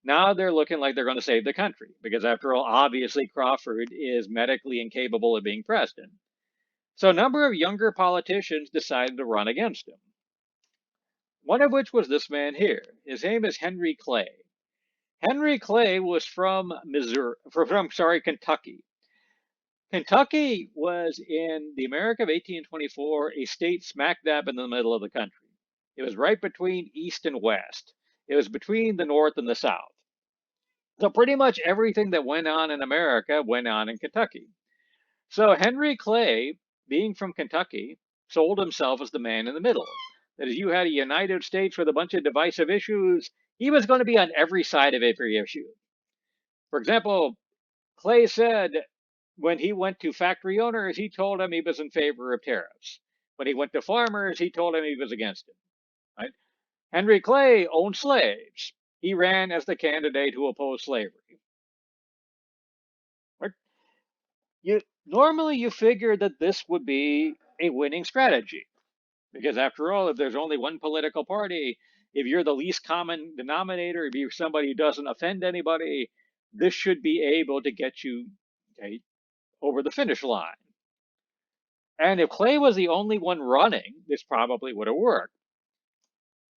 now they're looking like they're going to save the country. Because after all, obviously Crawford is medically incapable of being president. So a number of younger politicians decided to run against him. One of which was this man here. His name is Henry Clay. Henry Clay was from Kentucky. Kentucky was in the America of 1824, a state smack dab in the middle of the country. It was right between East and West. It was between the North and the South. So pretty much everything that went on in America went on in Kentucky. So Henry Clay, being from Kentucky, sold himself as the man in the middle. That is, you had a United States with a bunch of divisive issues. He was going to be on every side of every issue. For example, Clay said when he went to factory owners, he told them he was in favor of tariffs. When he went to farmers, he told them he was against it. Right? Henry Clay owned slaves. He ran as the candidate who opposed slavery. Right? Normally, you figure that this would be a winning strategy. Because after all, if there's only one political party, if you're the least common denominator, if you're somebody who doesn't offend anybody, this should be able to get you over the finish line. And if Clay was the only one running, this probably would have worked.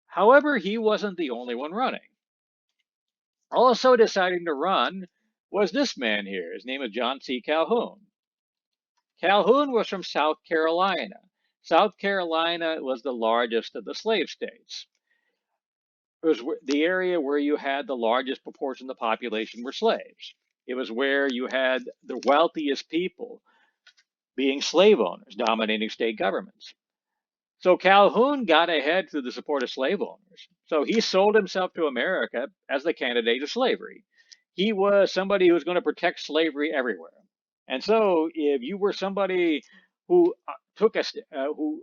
However, he wasn't the only one running. Also deciding to run was this man here. His name is John C. Calhoun. Calhoun was from South Carolina. South Carolina was the largest of the slave states. It was the area where you had the largest proportion of the population were slaves. It was where you had the wealthiest people being slave owners, dominating state governments. So Calhoun got ahead through the support of slave owners. So he sold himself to America as the candidate of slavery. He was somebody who was going to protect slavery everywhere. And so if you were somebody who who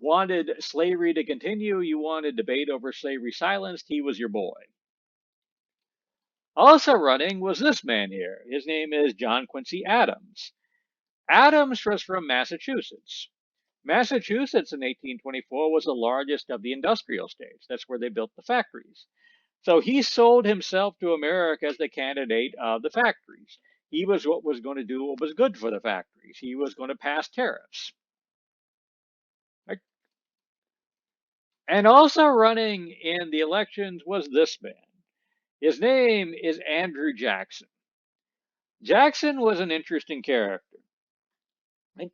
wanted slavery to continue, you wanted debate over slavery silenced, he was your boy. Also running was this man here. His name is John Quincy Adams. Adams was from Massachusetts. Massachusetts in 1824 was the largest of the industrial states. That's where they built the factories. So he sold himself to America as the candidate of the factories. He was what was going to do what was good for the factories. He was going to pass tariffs. Right? And also running in the elections was this man. His name is Andrew Jackson. Jackson was an interesting character.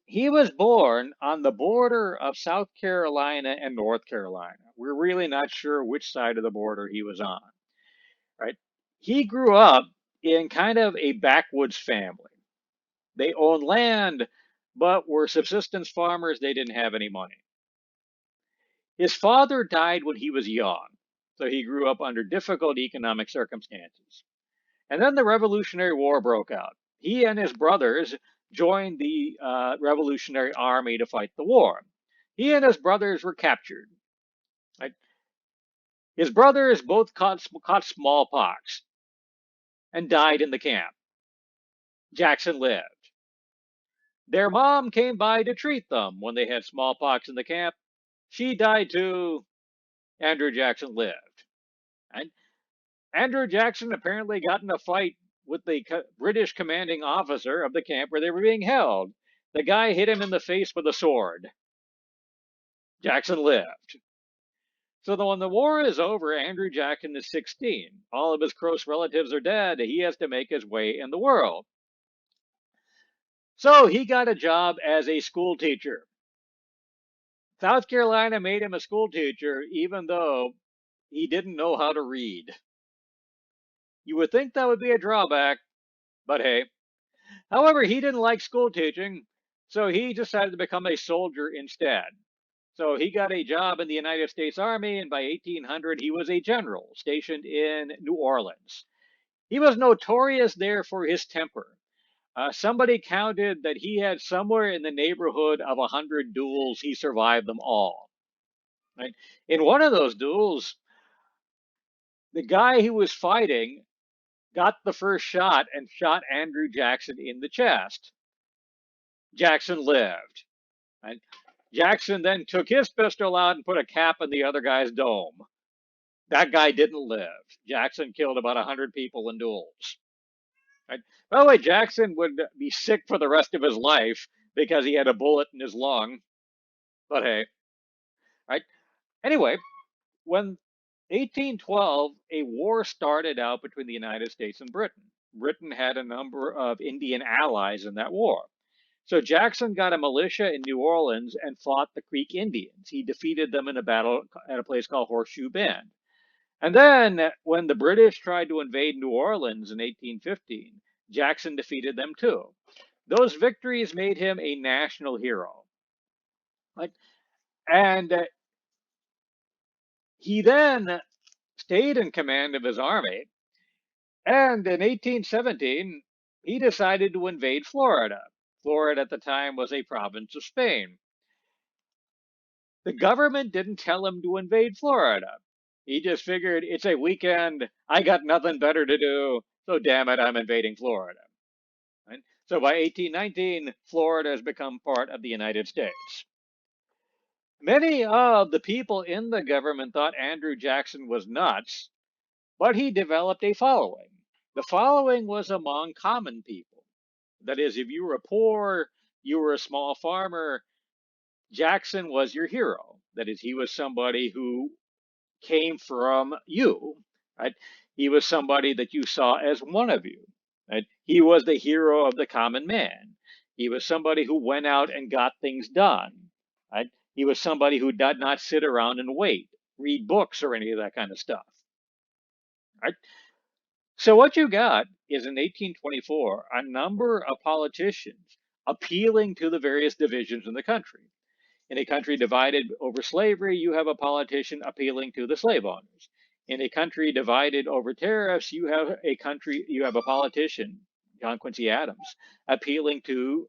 He was born on the border of South Carolina and North Carolina. We're really not sure which side of the border he was on, right? He grew up in kind of a backwoods family. They owned land, but were subsistence farmers. They didn't have any money. His father died when he was young, so he grew up under difficult economic circumstances. And then the Revolutionary War broke out. He and his brothers joined the Revolutionary Army to fight the war. He and his brothers were captured. Right? His brothers both caught smallpox and died in the camp. Jackson lived. Their mom came by to treat them when they had smallpox in the camp. She died too. Andrew Jackson lived. And Andrew Jackson apparently got in a fight with the British commanding officer of the camp where they were being held. The guy hit him in the face with a sword. Jackson lived. So when the war is over, Andrew Jackson is 16. All of his close relatives are dead. He has to make his way in the world. So he got a job as a school teacher. South Carolina made him a school teacher even though he didn't know how to read. You would think that would be a drawback, but hey. However, he didn't like school teaching, so he decided to become a soldier instead. So he got a job in the United States Army, and by 1800, he was a general stationed in New Orleans. He was notorious there for his temper. Somebody counted that he had somewhere in the neighborhood of 100 duels. He survived them all. Right? In one of those duels, the guy who was fighting got the first shot and shot Andrew Jackson in the chest. Jackson lived. Right? Jackson then took his pistol out and put a cap in the other guy's dome. That guy didn't live. Jackson killed about 100 people in duels. Right? By the way, Jackson would be sick for the rest of his life because he had a bullet in his lung. But hey, right? Anyway, when 1812, a war started out between the United States and Britain. Britain had a number of Indian allies in that war. So Jackson got a militia in New Orleans and fought the Creek Indians. He defeated them in a battle at a place called Horseshoe Bend. And then when the British tried to invade New Orleans in 1815, Jackson defeated them too. Those victories made him a national hero. Right? And he then stayed in command of his army. And in 1817, he decided to invade Florida. Florida at the time was a province of Spain. The government didn't tell him to invade Florida. He just figured it's a weekend. I got nothing better to do. So damn it, I'm invading Florida. Right? So by 1819, Florida has become part of the United States. Many of the people in the government thought Andrew Jackson was nuts, but he developed a following. The following was among common people. That is, if you were poor, you were a small farmer, Jackson was your hero. That is, he was somebody who came from you, right? He was somebody that you saw as one of you. Right? He was the hero of the common man. He was somebody who went out and got things done. Right? He was somebody who did not sit around and wait, read books, or any of that kind of stuff. Right? So what you got is in 1824 a number of politicians appealing to the various divisions in the country. In a country divided over slavery, you have a politician appealing to the slave owners. In a country divided over tariffs, you have a politician, John Quincy Adams, appealing to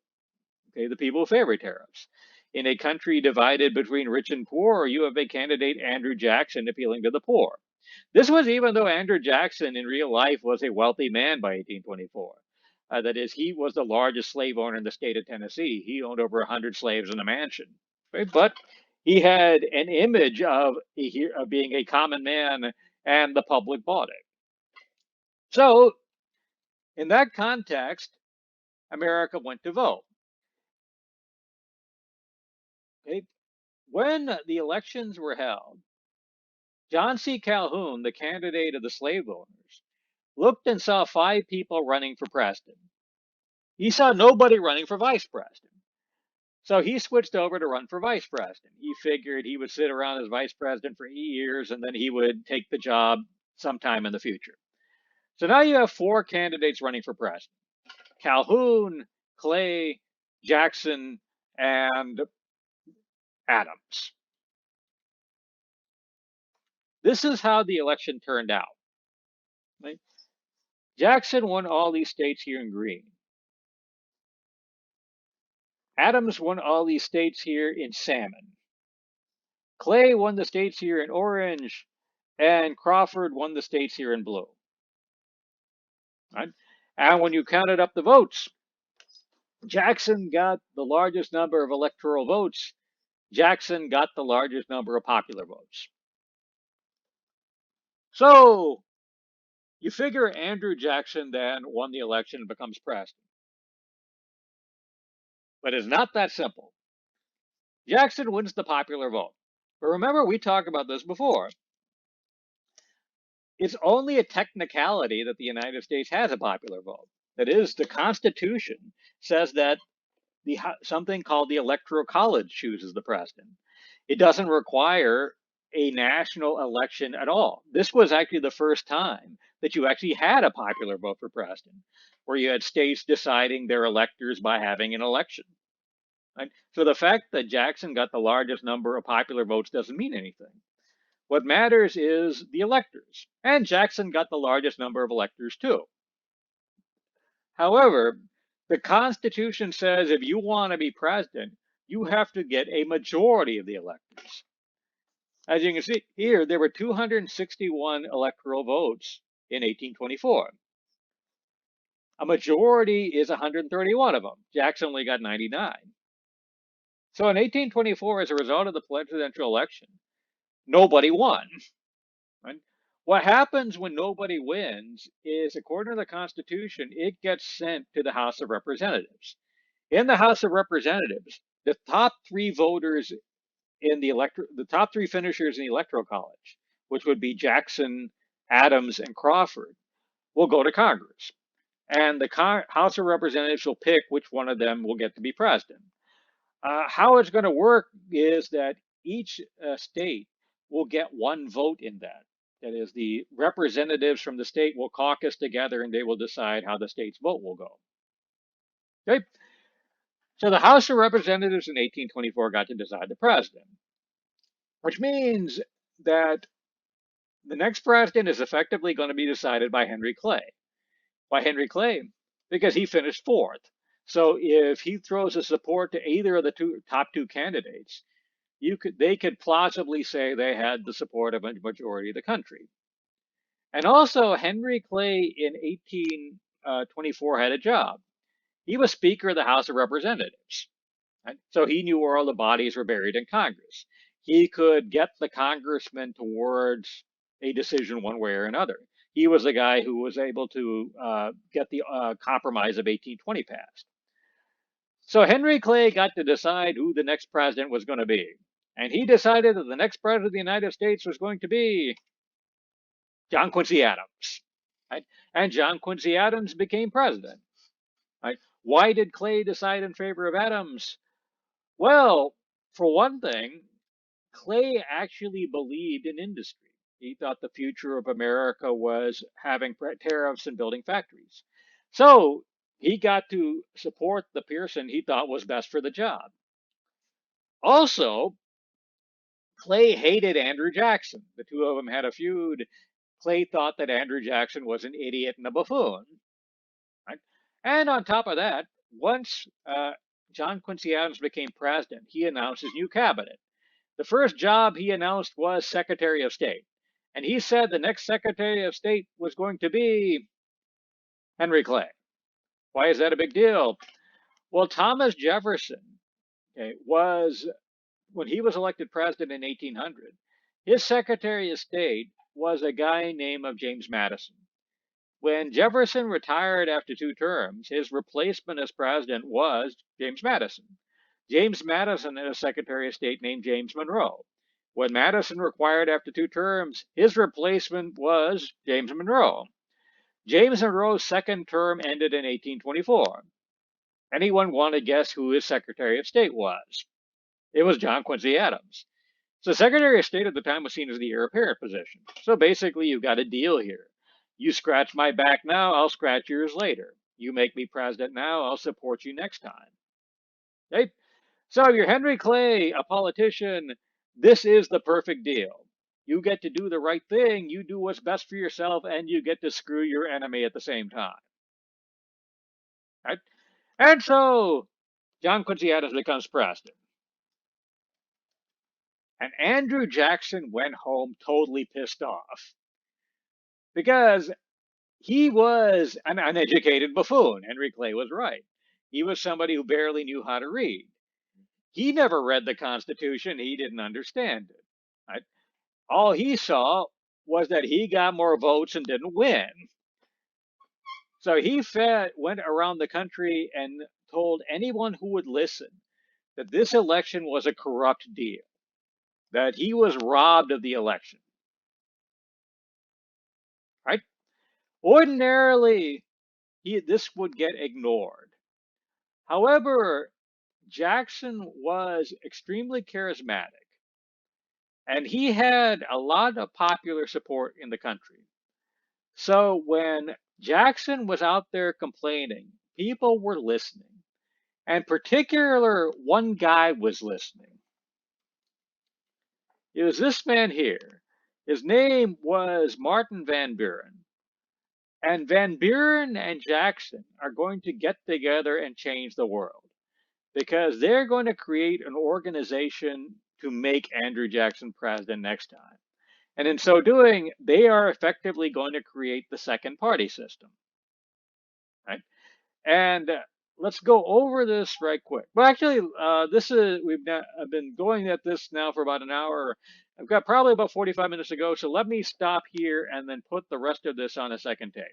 the people who favor tariffs. In a country divided between rich and poor, you have a candidate, Andrew Jackson, appealing to the poor. This was even though Andrew Jackson in real life was a wealthy man by 1824. That is, he was the largest slave owner in the state of Tennessee. He owned over 100 slaves in a mansion. Right? But he had an image of being a common man, and the public bought it. So, in that context, America went to vote. Okay? When the elections were held, John C. Calhoun, the candidate of the slave owners, looked and saw 5 people running for president. He saw nobody running for vice president. So he switched over to run for vice president. He figured he would sit around as vice president for 8 years and then he would take the job sometime in the future. So now you have 4 candidates running for president: Calhoun, Clay, Jackson, and Adams. This is how the election turned out. Right? Jackson won all these states here in green. Adams won all these states here in salmon. Clay won the states here in orange, and Crawford won the states here in blue. Right? And when you counted up the votes, Jackson got the largest number of electoral votes. Jackson got the largest number of popular votes. So you figure Andrew Jackson then won the election and becomes president. But it's not that simple. Jackson wins the popular vote. But remember, we talked about this before. It's only a technicality that the United States has a popular vote. That is, the Constitution says that something called the Electoral College chooses the president. It doesn't require a national election at all. This was actually the first time that you actually had a popular vote for president, where you had states deciding their electors by having an election. Right? So the fact that Jackson got the largest number of popular votes doesn't mean anything. What matters is the electors, and Jackson got the largest number of electors too. However, the Constitution says if you want to be president, you have to get a majority of the electors. As you can see here, there were 261 electoral votes in 1824. A majority is 131 of them. Jackson only got 99. So in 1824, as a result of the presidential election, nobody won. Right? What happens when nobody wins is, according to the Constitution, it gets sent to the House of Representatives. In the House of Representatives, the top 3 voters in the top 3 finishers in the Electoral College, which would be Jackson, Adams, and Crawford, will go to Congress. And the House of Representatives will pick which one of them will get to be president. How it's going to work is that each state will get 1 vote in that. That is, the representatives from the state will caucus together and they will decide how the state's vote will go. Okay? So the House of Representatives in 1824 got to decide the president, which means that the next president is effectively going to be decided by Henry Clay. Why Henry Clay? Because he finished 4th. So if he throws a support to either of the top 2 candidates, they could plausibly say they had the support of a majority of the country. And also, Henry Clay in 1824 had a job. He was Speaker of the House of Representatives. Right? So he knew where all the bodies were buried in Congress. He could get the congressmen towards a decision one way or another. He was the guy who was able to get the Compromise of 1820 passed. So Henry Clay got to decide who the next president was going to be. And he decided that the next president of the United States was going to be John Quincy Adams. right? And John Quincy Adams became president. Right? Why did Clay decide in favor of Adams? Well, for one thing, Clay actually believed in industry. He thought the future of America was having tariffs and building factories. So he got to support the person he thought was best for the job. Also, Clay hated Andrew Jackson. The two of them had a feud. Clay thought that Andrew Jackson was an idiot and a buffoon. Right? And on top of that, once John Quincy Adams became president, he announced his new cabinet. The first job he announced was Secretary of State. And he said the next Secretary of State was going to be Henry Clay. Why is that a big deal? Well, Thomas Jefferson, okay, was, when he was elected president in 1800, his Secretary of State was a guy named of James Madison. When Jefferson retired after 2 terms, his replacement as president was James Madison. James Madison had a Secretary of State named James Monroe. When Madison retired after 2 terms, his replacement was James Monroe. James Monroe's second term ended in 1824. Anyone want to guess who his Secretary of State was? It was John Quincy Adams. So Secretary of State at the time was seen as the heir apparent position. So basically, you've got a deal here. You scratch my back now, I'll scratch yours later. You make me president now, I'll support you next time. Okay? So you're Henry Clay, a politician. This is the perfect deal. You get to do the right thing, you do what's best for yourself, and you get to screw your enemy at the same time. Right? And so John Quincy Adams becomes president. And Andrew Jackson went home totally pissed off because he was an uneducated buffoon. Henry Clay was right. He was somebody who barely knew how to read. He never read the Constitution. He didn't understand it. Right? All he saw was that he got more votes and didn't win. So he went around the country and told anyone who would listen that this election was a corrupt deal, that he was robbed of the election. Right? Ordinarily, this would get ignored. However, Jackson was extremely charismatic, and he had a lot of popular support in the country. So when Jackson was out there complaining, people were listening. And particular one guy was listening. It was this man here. His name was Martin Van Buren. And Van Buren and Jackson are going to get together and change the world because they're going to create an organization to make Andrew Jackson president next time. And in so doing, they are effectively going to create the second party system. Right? And let's go over this right quick. Well, actually, I've been going at this now for about an hour. I've got probably about 45 minutes to go, so let me stop here and then put the rest of this on a second tape.